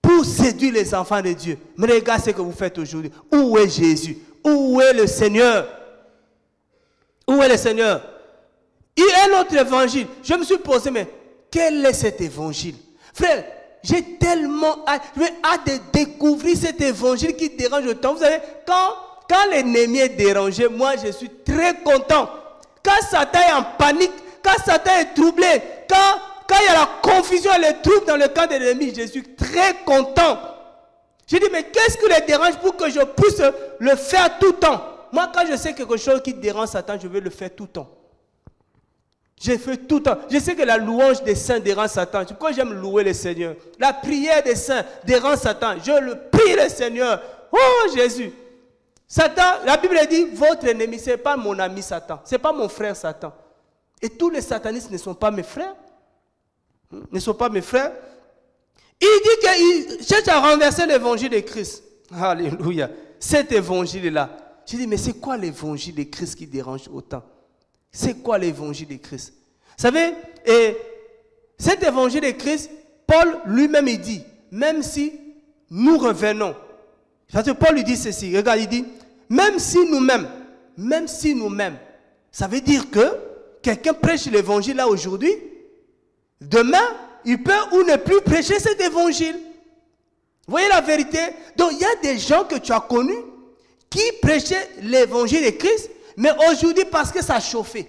pour séduire les enfants de Dieu. Mais regarde ce que vous faites aujourd'hui. Où est Jésus? Où est le Seigneur? Où est le Seigneur? Il y a notre évangile. Je me suis posé, mais quel est cet évangile? Frère, j'ai tellement hâte de découvrir cet évangile qui dérange autant. Vous savez, quand l'ennemi est dérangé, moi je suis très content. Quand Satan est en panique, quand Satan est troublé, quand il y a la confusion et le trouble dans le camp de l'ennemi, je suis très content. Je dis, mais qu'est-ce qui le dérange pour que je puisse le faire tout le temps? Moi, quand je sais quelque chose qui dérange Satan, je vais le faire tout le temps. Je fais tout le temps. Je sais que la louange des saints dérange Satan. Pourquoi j'aime louer le Seigneur? La prière des saints dérange Satan. Je le prie le Seigneur. Oh Jésus. Satan, la Bible dit, votre ennemi, ce n'est pas mon ami Satan. Ce n'est pas mon frère Satan. Et tous les satanistes ne sont pas mes frères. Ne sont pas mes frères. Il dit qu'il cherche à renverser l'évangile de Christ. Alléluia. Cet évangile-là. Je dis, mais c'est quoi l'évangile de Christ qui dérange autant? C'est quoi l'évangile de Christ? Vous savez, et cet évangile de Christ, Paul lui-même il dit, même si nous revenons, parce que Paul lui dit ceci, regarde, il dit, même si nous-mêmes, ça veut dire que quelqu'un prêche l'évangile là aujourd'hui, demain, il peut ou ne plus prêcher cet évangile. Vous voyez la vérité? Donc il y a des gens que tu as connus qui prêchaient l'évangile de Christ, mais aujourd'hui, parce que ça a chauffé,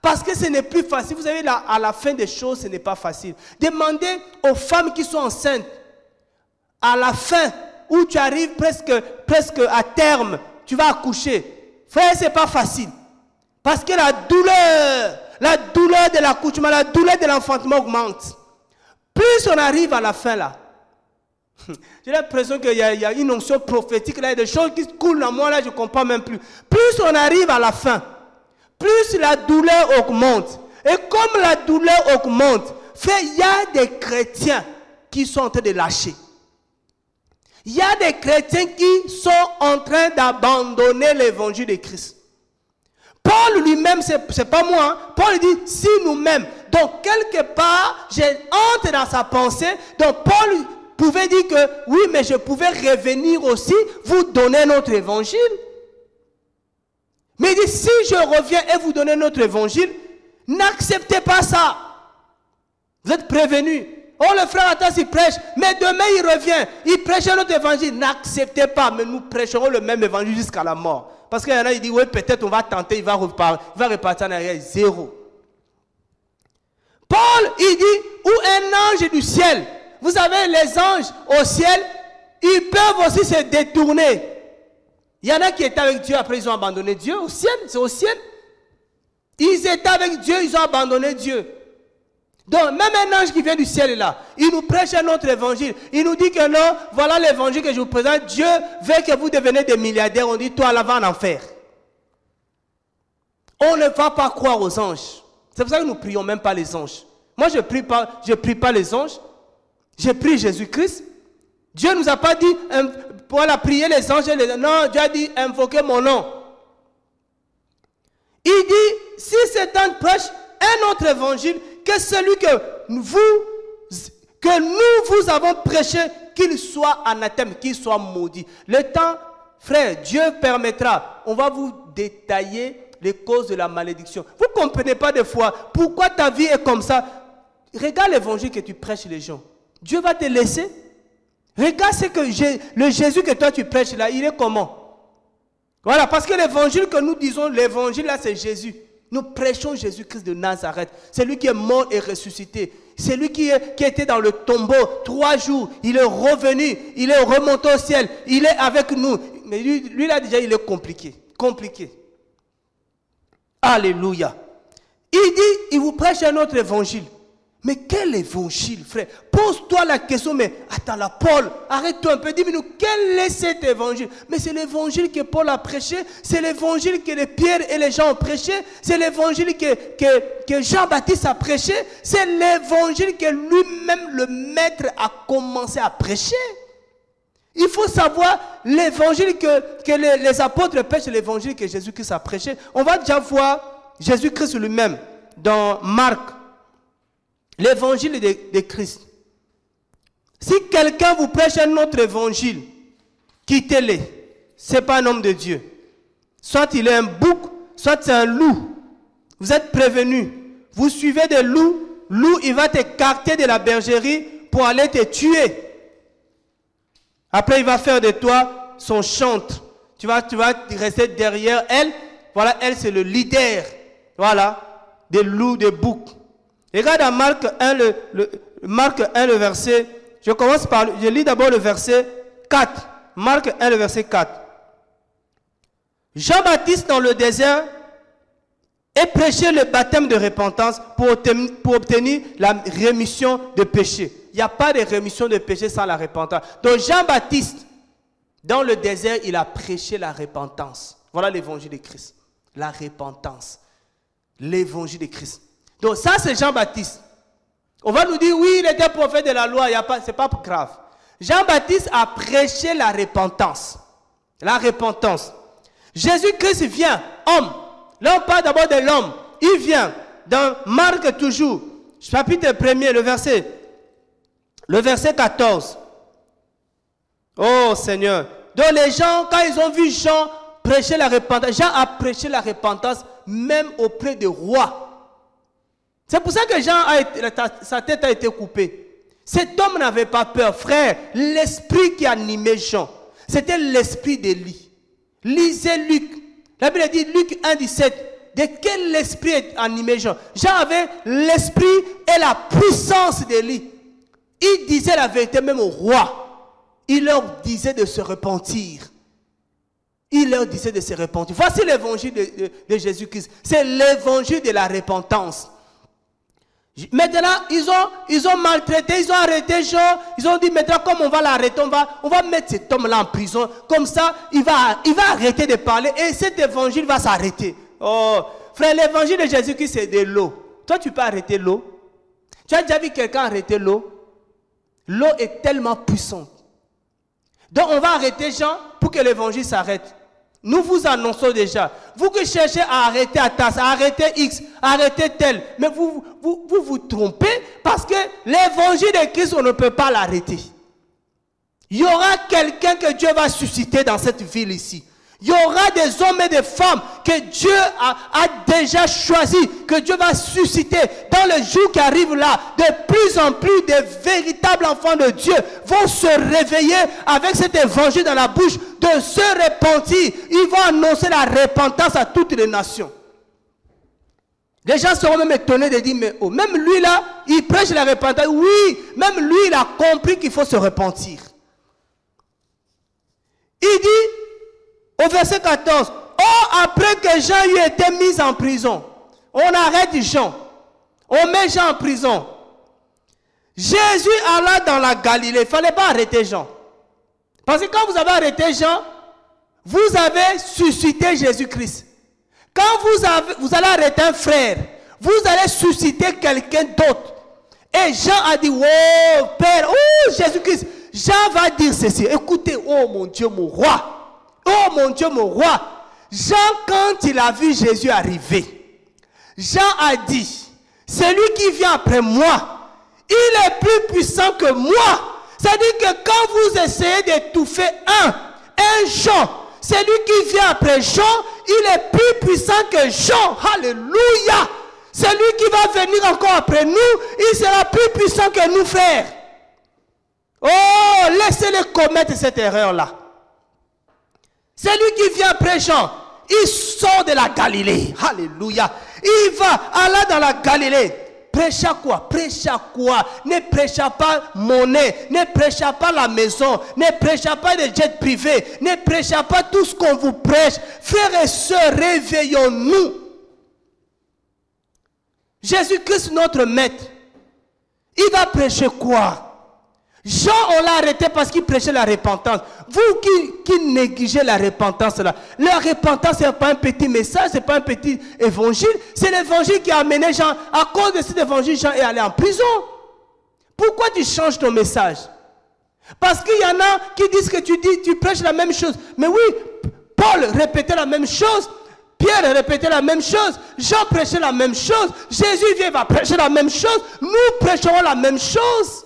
parce que ce n'est plus facile, vous savez, à la fin des choses, ce n'est pas facile. Demandez aux femmes qui sont enceintes, à la fin, où tu arrives presque à terme, tu vas accoucher. Frère, ce n'est pas facile. Parce que la douleur de l'accouchement, la douleur de l'enfantement augmente. Plus on arrive à la fin là, J'ai l'impression qu'il y a une onction prophétique, là, il y a des choses qui coulent en moi, là, je ne comprends même plus. Plus on arrive à la fin, plus la douleur augmente. Et comme la douleur augmente, il y a des chrétiens qui sont en train de lâcher. Il y a des chrétiens qui sont en train d'abandonner l'évangile de Christ. Paul lui-même, c'est pas moi, hein. Paul dit, si nous-mêmes, donc quelque part, j'ai honte dans sa pensée, donc Paul pouvait dire que, oui, mais je pouvais revenir aussi, vous donner notre évangile. Mais il dit, si je reviens et vous donnez notre évangile, n'acceptez pas ça. Vous êtes prévenus. Oh, le frère Atas, il prêche, mais demain il revient, il prêche notre évangile. N'acceptez pas, mais nous prêcherons le même évangile jusqu'à la mort. Parce qu'il y en a, il dit, oui, peut-être on va tenter, il va repartir en arrière, zéro. Paul, il dit, ou un ange du ciel. Vous savez, les anges au ciel, ils peuvent aussi se détourner. Il y en a qui étaient avec Dieu, après ils ont abandonné Dieu au ciel, c'est au ciel. Ils étaient avec Dieu, ils ont abandonné Dieu. Donc, même un ange qui vient du ciel est là. Il nous prêche notre évangile. Il nous dit que non, voilà l'évangile que je vous présente. Dieu veut que vous deveniez des milliardaires. On dit, toi, là, va en enfer. On ne va pas croire aux anges. C'est pour ça que nous ne prions même pas les anges. Moi, je ne prie pas les anges. Je prie Jésus-Christ. Dieu ne nous a pas dit, pour la prier les anges. Non, Dieu a dit, invoquez mon nom. Il dit, si Satan prêche un autre évangile, que celui que nous vous avons prêché, qu'il soit anathème, qu'il soit maudit. Le temps, frère, Dieu permettra. On va vous détailler les causes de la malédiction. Vous ne comprenez pas des fois pourquoi ta vie est comme ça. Regarde l'évangile que tu prêches les gens. Dieu va te laisser. Regarde ce que le Jésus que toi tu prêches là, il est comment? Voilà, parce que l'évangile que nous disons, l'évangile là c'est Jésus. Nous prêchons Jésus-Christ de Nazareth. C'est lui qui est mort et ressuscité. C'est lui qui était dans le tombeau 3 jours. Il est revenu. Il est remonté au ciel. Il est avec nous. Mais lui là déjà, il est compliqué. Compliqué. Alléluia. Il dit, il vous prêche un autre évangile. Mais quel évangile, frère? Pose-toi la question, mais attends là, Paul, arrête-toi un peu, dis-nous, quel est cet évangile? Mais c'est l'évangile que Paul a prêché, c'est l'évangile que les Pierre et les gens ont prêché, c'est l'évangile que Jean-Baptiste a prêché, c'est l'évangile que lui-même, le maître, a commencé à prêcher. Il faut savoir l'évangile que les apôtres prêchent, l'évangile que Jésus-Christ a prêché. On va déjà voir Jésus-Christ lui-même dans Marc. L'évangile de Christ. Si quelqu'un vous prêche un autre évangile, quittez-le. Ce n'est pas un homme de Dieu. Soit il est un bouc, soit c'est un loup. Vous êtes prévenus. Vous suivez des loups. Loup, il va t'écarter de la bergerie pour aller te tuer. Après, il va faire de toi son chantre. Tu vas rester derrière elle. Voilà, elle, c'est le leader. Voilà, des loups, des boucs. Regarde à Marc 1, le verset, je lis d'abord le verset 4. Marc 1, le verset 4. Jean-Baptiste dans le désert et prêchait le baptême de repentance pour obtenir la rémission de péché. Il n'y a pas de rémission de péché sans la repentance. Donc Jean-Baptiste, dans le désert, il a prêché la repentance. Voilà l'évangile de Christ. La repentance. L'évangile de Christ. Donc ça c'est Jean-Baptiste. On va nous dire oui il était prophète de la loi, ce n'est pas grave. Jean-Baptiste a prêché la repentance. La repentance. Jésus-Christ vient, homme. Là on parle d'abord de l'homme. Il vient dans Marc toujours, chapitre 1er, le verset 14. Oh Seigneur. Donc les gens, quand ils ont vu Jean prêcher la repentance, Jean a prêché la repentance même auprès des rois. C'est pour ça que sa tête a été coupée. Cet homme n'avait pas peur. Frère, l'esprit qui animait Jean, c'était l'esprit d'Élie. Lisez Luc. La Bible dit, Luc 1, 17, de quel esprit animait Jean? Jean avait l'esprit et la puissance d'Élie. Il disait la vérité même au roi. Il leur disait de se repentir. Il leur disait de se repentir. Voici l'évangile de Jésus-Christ. C'est l'évangile de la repentance. Maintenant, ils ont maltraité, ils ont arrêté Jean. Ils ont dit maintenant, comme on va l'arrêter, on va mettre cet homme-là en prison. Comme ça, il va arrêter de parler et cet évangile va s'arrêter. Oh, frère, l'évangile de Jésus-Christ, c'est de l'eau. Toi, tu peux arrêter l'eau. Tu as déjà vu quelqu'un arrêter l'eau? L'eau est tellement puissante. Donc, on va arrêter Jean pour que l'évangile s'arrête. Nous vous annonçons déjà. Vous qui cherchez à arrêter Atas, à arrêter X, à arrêter tel, mais vous trompez parce que l'évangile de Christ, on ne peut pas l'arrêter. Il y aura quelqu'un que Dieu va susciter dans cette ville ici. Il y aura des hommes et des femmes que Dieu a déjà choisi, que Dieu va susciter dans les jours qui arrivent là. De plus en plus, des véritables enfants de Dieu vont se réveiller avec cet évangile dans la bouche, de se repentir. Ils vont annoncer la repentance à toutes les nations. Les gens seront même étonnés de dire, mais oh, même lui là, il prêche la repentance. Oui, même lui, il a compris qu'il faut se repentir. Il dit, au verset 14, « Oh, après que Jean eut été mis en prison, on arrête Jean, on met Jean en prison. Jésus alla dans la Galilée. Il ne fallait pas arrêter Jean. Parce que quand vous avez arrêté Jean, vous avez suscité Jésus-Christ. Quand vous allez arrêter un frère, vous allez susciter quelqu'un d'autre. Et Jean a dit, oh Père, oh Jésus-Christ, Jean va dire ceci. Écoutez, oh mon Dieu, mon roi. Oh mon Dieu, mon roi. Jean, quand il a vu Jésus arriver, Jean a dit, celui qui vient après moi, il est plus puissant que moi. C'est-à-dire que quand vous essayez d'étouffer un Jean, celui qui vient après Jean, il est plus puissant que Jean. Alléluia. Celui qui va venir encore après nous, il sera plus puissant que nous, frères. Oh, laissez-les commettre cette erreur-là. Celui qui vient après Jean, il sort de la Galilée. Alléluia. Il va aller dans la Galilée. Prêcha quoi? Prêcha quoi? Ne prêcha pas monnaie, ne prêcha pas la maison, ne prêcha pas des jets privés, ne prêcha pas tout ce qu'on vous prêche. Frères et sœurs, réveillons-nous. Jésus-Christ, notre maître, il va prêcher quoi? Jean, on l'a arrêté parce qu'il prêchait la repentance. Vous qui négligez la repentance là, la repentance ce n'est pas un petit message, ce n'est pas un petit évangile, c'est l'évangile qui a amené Jean. À cause de cet évangile, Jean est allé en prison. Pourquoi tu changes ton message? Parce qu'il y en a qui disent que tu prêches la même chose. Mais oui, Paul répétait la même chose, Pierre répétait la même chose, Jean prêchait la même chose, Jésus vient va prêcher la même chose, nous prêcherons la même chose.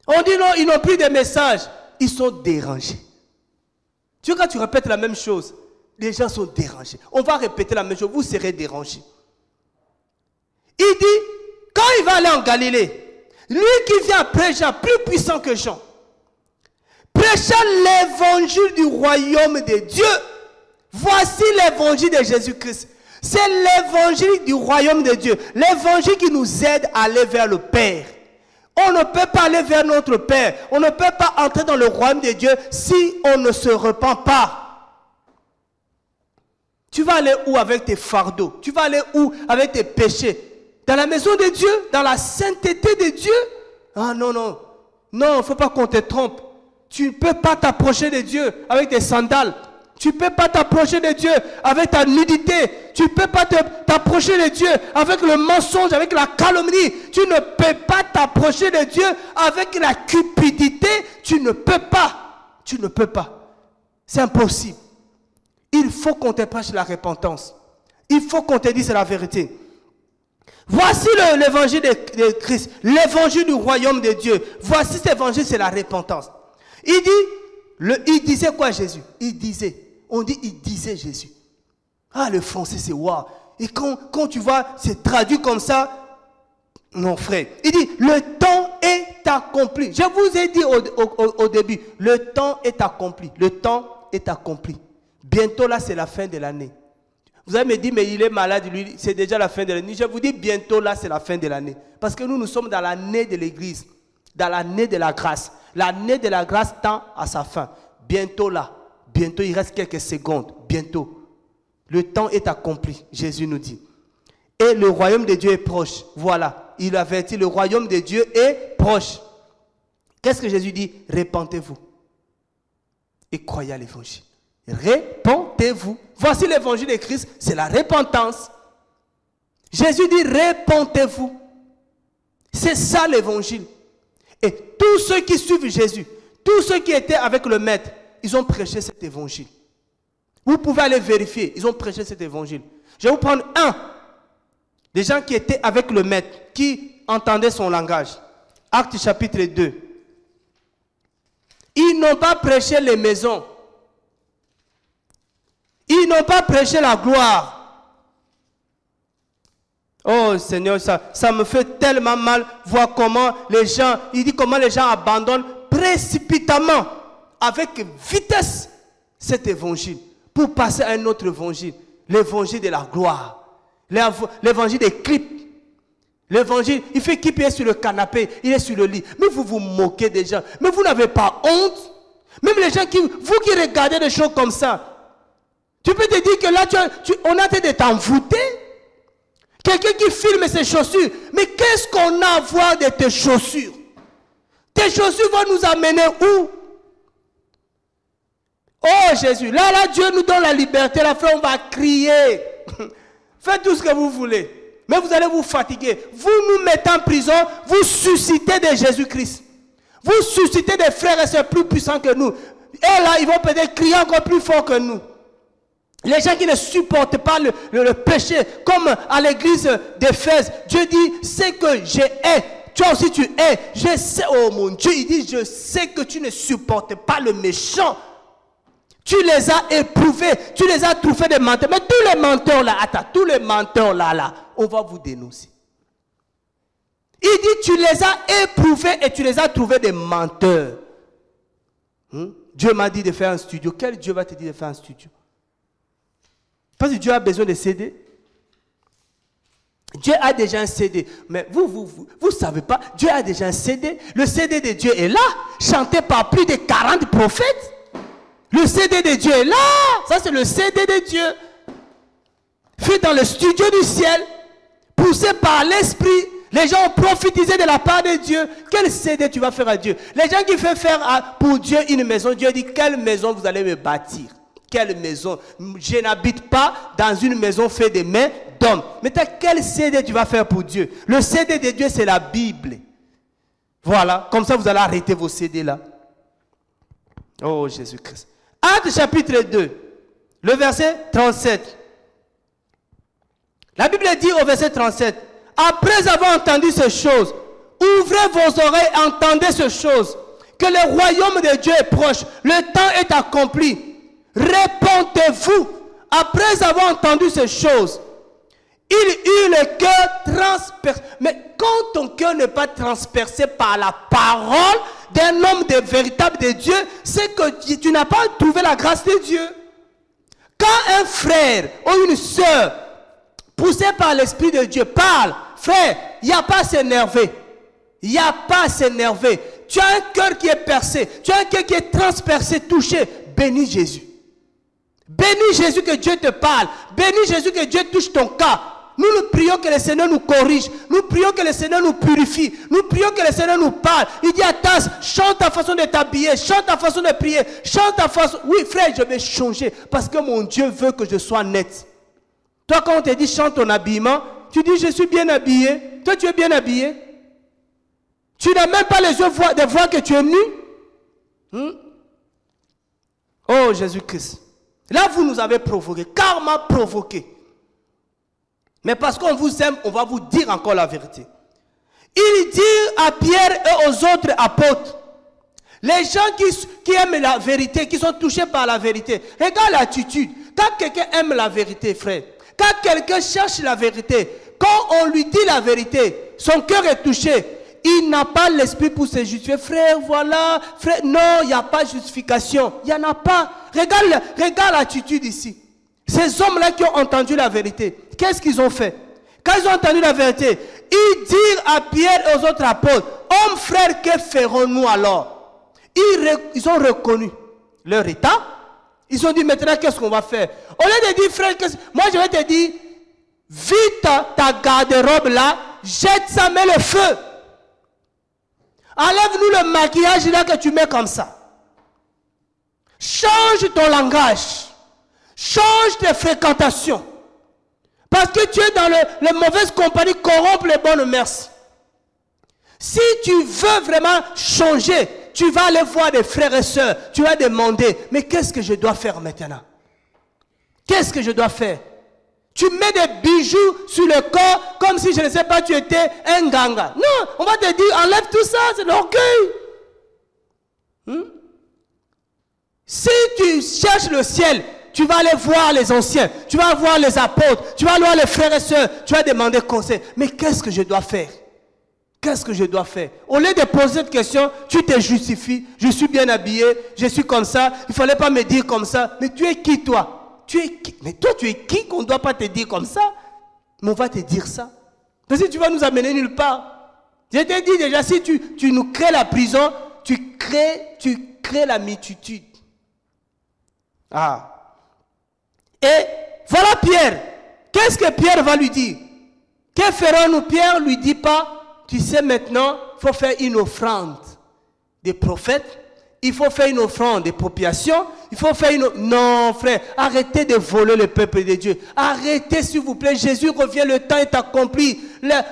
On dit non, ils n'ont plus de message. Ils sont dérangés. Tu vois, quand tu répètes la même chose, les gens sont dérangés. On va répéter la même chose, vous serez dérangés. Il dit, quand il va aller en Galilée, lui qui vient après Jean, plus puissant que Jean, prêcha l'évangile du royaume de Dieu. Voici l'évangile de Jésus-Christ. C'est l'évangile du royaume de Dieu. L'évangile qui nous aide à aller vers le Père. On ne peut pas aller vers notre Père. On ne peut pas entrer dans le royaume de Dieu si on ne se repent pas. Tu vas aller où avec tes fardeaux? Tu vas aller où avec tes péchés? Dans la maison de Dieu? Dans la sainteté de Dieu? Ah non, non. Non, il ne faut pas qu'on te trompe. Tu ne peux pas t'approcher de Dieu avec tes sandales. Tu ne peux pas t'approcher de Dieu avec ta nudité. Tu ne peux pas t'approcher de Dieu avec le mensonge, avec la calomnie. Tu ne peux pas t'approcher de Dieu avec la cupidité. Tu ne peux pas. Tu ne peux pas. C'est impossible. Il faut qu'on te prêche la repentance. Il faut qu'on te dise la vérité. Voici l'évangile de Christ, l'évangile du royaume de Dieu. Voici cet évangile, c'est la repentance. Il disait quoi Jésus? Il disait Jésus. Ah, le français c'est waouh. Et quand tu vois, c'est traduit comme ça. Non frère, il dit, le temps est accompli. Je vous ai dit au début, le temps est accompli. Le temps est accompli. Bientôt là, c'est la fin de l'année. Vous allez me dire, mais il est malade, lui, c'est déjà la fin de l'année. Je vous dis, bientôt là, c'est la fin de l'année. Parce que nous sommes dans l'année de l'église, dans l'année de la grâce. L'année de la grâce tend à sa fin. Bientôt là, bientôt, il reste quelques secondes, bientôt. Le temps est accompli, Jésus nous dit. Et le royaume de Dieu est proche. Voilà, il avertit, le royaume de Dieu est proche. Qu'est-ce que Jésus dit? Répentez-vous et croyez à l'évangile. Répentez-vous. Voici l'évangile de Christ, c'est la repentance. Jésus dit répentez-vous. C'est ça l'évangile. Et tous ceux qui suivent Jésus, tous ceux qui étaient avec le maître, ils ont prêché cet évangile. Vous pouvez aller vérifier, ils ont prêché cet évangile. Je vais vous prendre un des gens qui étaient avec le maître, qui entendaient son langage. Actes chapitre 2. Ils n'ont pas prêché les maisons. Ils n'ont pas prêché la gloire. Oh Seigneur, ça me fait tellement mal voir comment les gens, il dit comment les gens abandonnent précipitamment, avec vitesse, cet évangile, pour passer à un autre évangile, l'évangile de la gloire, l'évangile des clips. L'évangile, il fait qu'il est sur le canapé, il est sur le lit. Mais vous vous moquez des gens. Mais vous n'avez pas honte. Même les gens vous qui regardez des choses comme ça, tu peux te dire que là, on a été de t'envoûter. Quelqu'un qui filme ses chaussures. Mais qu'est-ce qu'on a à voir de tes chaussures? Tes chaussures vont nous amener où? Oh Jésus, là, Dieu nous donne la liberté. La frère, on va crier. Faites tout ce que vous voulez. Mais vous allez vous fatiguer. Vous nous mettez en prison, vous suscitez de Jésus-Christ. Vous suscitez des frères et sœurs plus puissants que nous. Et là, ils vont peut-être crier encore plus fort que nous. Les gens qui ne supportent pas le péché, comme à l'église d'Éphèse, Dieu dit, c'est que je hais. Toi aussi tu hais. Je sais, oh mon Dieu, il dit, je sais que tu ne supportes pas le méchant. Tu les as éprouvés, tu les as trouvés des menteurs. Mais tous les menteurs là, attends, tous les menteurs là, on va vous dénoncer. Il dit, tu les as éprouvés et tu les as trouvés des menteurs. Dieu m'a dit de faire un studio. Quel Dieu va te dire de faire un studio? Parce que Dieu a besoin de CD. Dieu a déjà un CD. Mais vous savez pas, Dieu a déjà un CD. Le CD de Dieu est là, chanté par plus de 40 prophètes. Le CD de Dieu est là. Ça, c'est le CD de Dieu. Fait dans le studio du ciel. Poussé par l'esprit. Les gens ont prophétisé de la part de Dieu. Quel CD tu vas faire à Dieu? Les gens qui font faire pour Dieu une maison. Dieu dit, quelle maison vous allez me bâtir? Quelle maison? Je n'habite pas dans une maison faite de mains d'hommes. Mais quel CD tu vas faire pour Dieu? Le CD de Dieu, c'est la Bible. Voilà. Comme ça, vous allez arrêter vos CD là. Oh, Jésus-Christ. Actes chapitre 2, le verset 37. La Bible dit au verset 37, après avoir entendu ces choses, ouvrez vos oreilles, entendez ces choses, que le royaume de Dieu est proche, le temps est accompli. Répentez-vous. Après avoir entendu ces choses, il eut le cœur transpercé. Mais quand ton cœur n'est pas transpercé par la parole d'un homme de véritable de Dieu, c'est que tu n'as pas trouvé la grâce de Dieu. Quand un frère ou une soeur, poussé par l'Esprit de Dieu, parle, frère, il n'y a pas à s'énerver. Il n'y a pas à s'énerver. Tu as un cœur qui est percé, tu as un cœur qui est transpercé, touché. Bénis Jésus. Bénis Jésus que Dieu te parle. Bénis Jésus que Dieu touche ton cas. Nous prions que le Seigneur nous corrige. Nous prions que le Seigneur nous purifie. Nous prions que le Seigneur nous parle. Il dit à Tasse, chante ta façon de t'habiller, chante ta façon de prier, chante ta façon... Oui frère, je vais changer parce que mon Dieu veut que je sois net. Toi quand on te dit chante ton habillement, tu dis je suis bien habillé. Toi tu es bien habillé. Tu n'as même pas les yeux de voir que tu es nu. Oh Jésus-Christ. Là vous nous avez provoqué. Karma provoqué. Mais parce qu'on vous aime, on va vous dire encore la vérité. Il dit à Pierre et aux autres apôtres, les gens qui aiment la vérité, qui sont touchés par la vérité, regarde l'attitude. Quand quelqu'un aime la vérité, frère, quand quelqu'un cherche la vérité, quand on lui dit la vérité, son cœur est touché, il n'a pas l'esprit pour se justifier. Frère, voilà, frère, non, il n'y a pas de justification. Il n'y en a pas. Regarde l'attitude ici. Ces hommes-là qui ont entendu la vérité, qu'est-ce qu'ils ont fait? Quand ils ont entendu la vérité, ils dirent à Pierre et aux autres apôtres, hommes frères, que ferons-nous alors? Ils ont reconnu leur état. Ils ont dit maintenant qu'est-ce qu'on va faire? Au lieu de dire frère, moi je vais te dire, vite ta garde-robe là, jette ça, mets le feu. Enlève-nous le maquillage là que tu mets comme ça. Change ton langage. Change tes fréquentations. Parce que tu es dans les mauvaises compagnies, corrompre les bonnes mœurs. Si tu veux vraiment changer, tu vas aller voir des frères et sœurs. Tu vas demander, mais qu'est-ce que je dois faire maintenant? Qu'est-ce que je dois faire? Tu mets des bijoux sur le corps comme si, je ne sais pas, tu étais un ganga. Non, on va te dire, enlève tout ça, c'est l'orgueil. Si tu cherches le ciel, tu vas aller voir les anciens, tu vas voir les apôtres, tu vas voir les frères et sœurs, tu vas demander conseil. Mais qu'est-ce que je dois faire? Qu'est-ce que je dois faire? Au lieu de poser cette question, tu te justifies. Je suis bien habillé, je suis comme ça, il ne fallait pas me dire comme ça. Mais tu es qui toi? Tu es qui? Mais toi, tu es qui qu'on ne doit pas te dire comme ça? Mais on va te dire ça. Parce que tu vas nous amener nulle part. Je t'ai dit déjà, si tu nous crées la prison, tu crées la multitude. Ah. Et voilà Pierre. Qu'est-ce que Pierre va lui dire? Que ferons-nous? Pierre ne lui dit pas, tu sais maintenant, il faut faire une offrande des prophètes. Il faut faire une offrande d'expropriation. Il faut faire une... Non, frère, arrêtez de voler le peuple de Dieu. Arrêtez, s'il vous plaît. Jésus revient, le temps est accompli.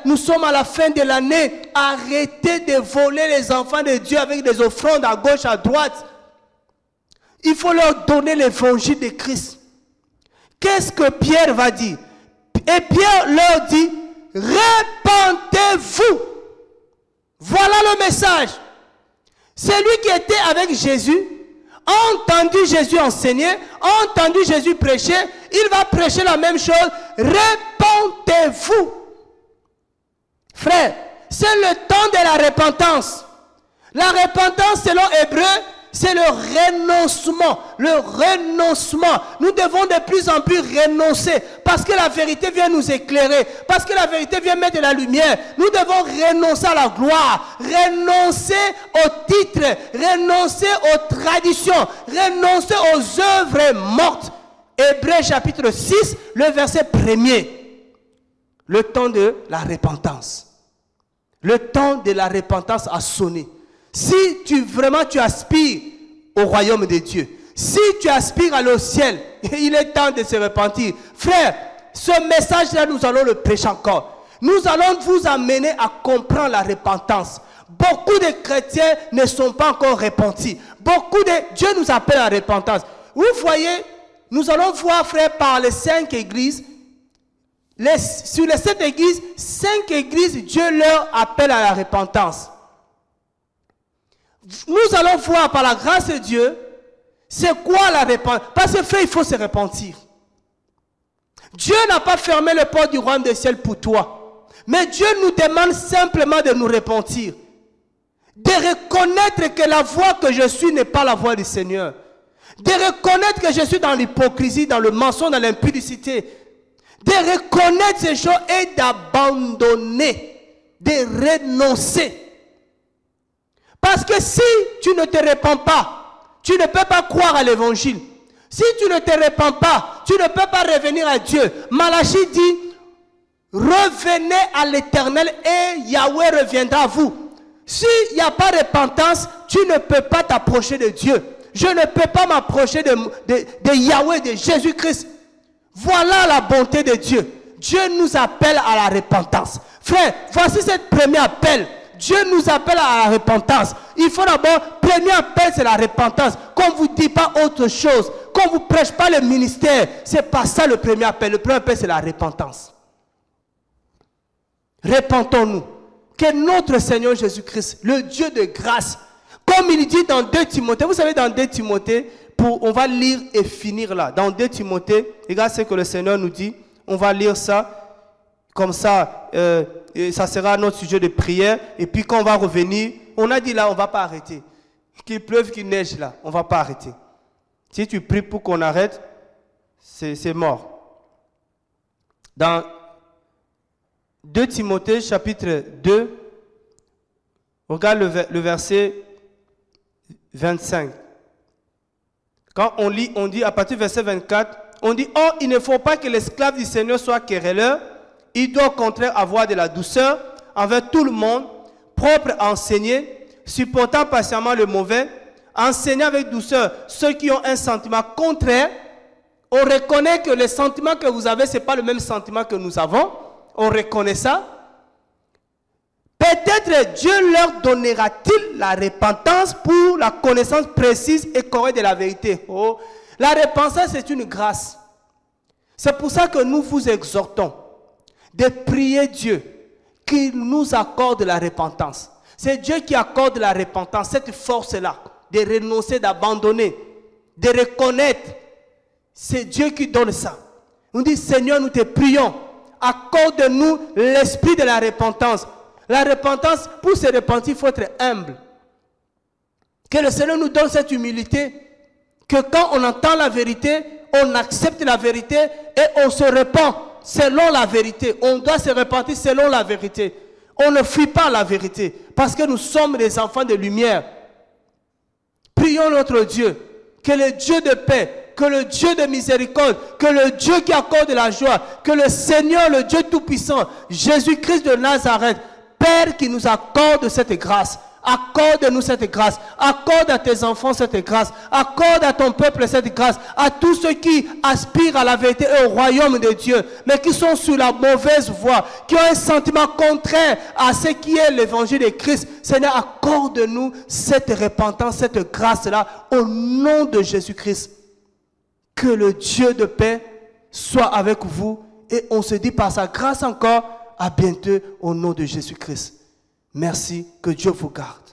Nous sommes à la fin de l'année. Arrêtez de voler les enfants de Dieu avec des offrandes à gauche, à droite. Il faut leur donner l'évangile de Christ. Qu'est-ce que Pierre va dire? Et Pierre leur dit, répentez-vous. Voilà le message. Celui qui était avec Jésus, a entendu Jésus enseigner, a entendu Jésus prêcher, il va prêcher la même chose. Répentez-vous. Frère, c'est le temps de la repentance. La repentance, selon Hébreu, c'est le renoncement. Le renoncement. Nous devons de plus en plus renoncer. Parce que la vérité vient nous éclairer. Parce que la vérité vient mettre de la lumière. Nous devons renoncer à la gloire. Renoncer aux titres. Renoncer aux traditions. Renoncer aux œuvres mortes. Hébreux chapitre 6, le verset 1er. Le temps de la repentance. Le temps de la repentance a sonné. Si tu aspires au royaume de Dieu, si tu aspires à le ciel, il est temps de se repentir. Frère, ce message-là, nous allons le prêcher encore. Nous allons vous amener à comprendre la repentance. Beaucoup de chrétiens ne sont pas encore repentis. Dieu nous appelle à la repentance. Vous voyez, nous allons voir, frère, par les 5 églises, sur les 7 églises, 5 églises, Dieu leur appelle à la repentance. Nous allons voir par la grâce de Dieu, c'est quoi la repentance. Parce que frère, il faut se repentir. Dieu n'a pas fermé le port du royaume des cieux pour toi. Mais Dieu nous demande simplement de nous repentir. De reconnaître que la voie que je suis n'est pas la voie du Seigneur. De reconnaître que je suis dans l'hypocrisie, dans le mensonge, dans l'impudicité. De reconnaître ces choses et d'abandonner, de renoncer. Parce que si tu ne te répands pas, tu ne peux pas croire à l'évangile. Si tu ne te répands pas, tu ne peux pas revenir à Dieu. Malachie dit, revenez à l'Éternel et Yahweh reviendra à vous. S'il n'y a pas de repentance, tu ne peux pas t'approcher de Dieu. Je ne peux pas m'approcher de Yahweh, de Jésus-Christ. Voilà la bonté de Dieu. Dieu nous appelle à la repentance. Frère, voici cette première appel. Dieu nous appelle à la repentance. Il faut d'abord, premier appel, c'est la repentance. Qu'on ne vous dit pas autre chose. Qu'on ne vous prêche pas le ministère. Ce n'est pas ça le premier appel. Le premier appel, c'est la repentance. Repentons-nous. Que notre Seigneur Jésus-Christ, le Dieu de grâce, comme il dit dans 2 Timothée, vous savez dans 2 Timothée, on va lire et finir là. Dans 2 Timothée, regarde ce que le Seigneur nous dit. On va lire ça. Comme ça, ça sera notre sujet de prière. Et puis quand on va revenir, on a dit là, on ne va pas arrêter. Qu'il pleuve, qu'il neige là, on ne va pas arrêter. Si tu pries pour qu'on arrête, c'est mort. Dans 2 Timothée chapitre 2, regarde le verset 25. Quand on lit, on dit à partir du verset 24, On dit, oh, il ne faut pas que l'esclave du Seigneur soit querelleur. Il doit au contraire avoir de la douceur envers tout le monde, propre à enseigner, supportant patiemment le mauvais, enseignant avec douceur ceux qui ont un sentiment contraire. On reconnaît que le sentiment que vous avez, ce n'est pas le même sentiment que nous avons. On reconnaît ça. Peut-être Dieu leur donnera-t-il la repentance pour la connaissance précise et correcte de la vérité. Oh, la repentance, c'est une grâce. C'est pour ça que nous vous exhortons de prier Dieu qu'il nous accorde la repentance. C'est Dieu qui accorde la repentance, cette force-là, de renoncer, d'abandonner, de reconnaître. C'est Dieu qui donne ça. Nous dit, Seigneur, nous te prions, accorde-nous l'esprit de la repentance. La repentance, pour se repentir, il faut être humble. Que le Seigneur nous donne cette humilité, que quand on entend la vérité, on accepte la vérité et on se repent selon la vérité. On doit se repentir selon la vérité. On ne fuit pas la vérité parce que nous sommes des enfants de lumière. Prions notre Dieu, que le Dieu de paix, que le Dieu de miséricorde, que le Dieu qui accorde la joie, que le Seigneur, le Dieu Tout-Puissant, Jésus-Christ de Nazareth, Père qui nous accorde cette grâce, accorde-nous cette grâce, accorde à tes enfants cette grâce, accorde à ton peuple cette grâce, à tous ceux qui aspirent à la vérité et au royaume de Dieu, mais qui sont sur la mauvaise voie, qui ont un sentiment contraire à ce qui est l'évangile de Christ. Seigneur, accorde-nous cette repentance, cette grâce-là, au nom de Jésus-Christ. Que le Dieu de paix soit avec vous et on se dit par sa grâce encore, à bientôt au nom de Jésus-Christ. Merci, que Dieu vous garde.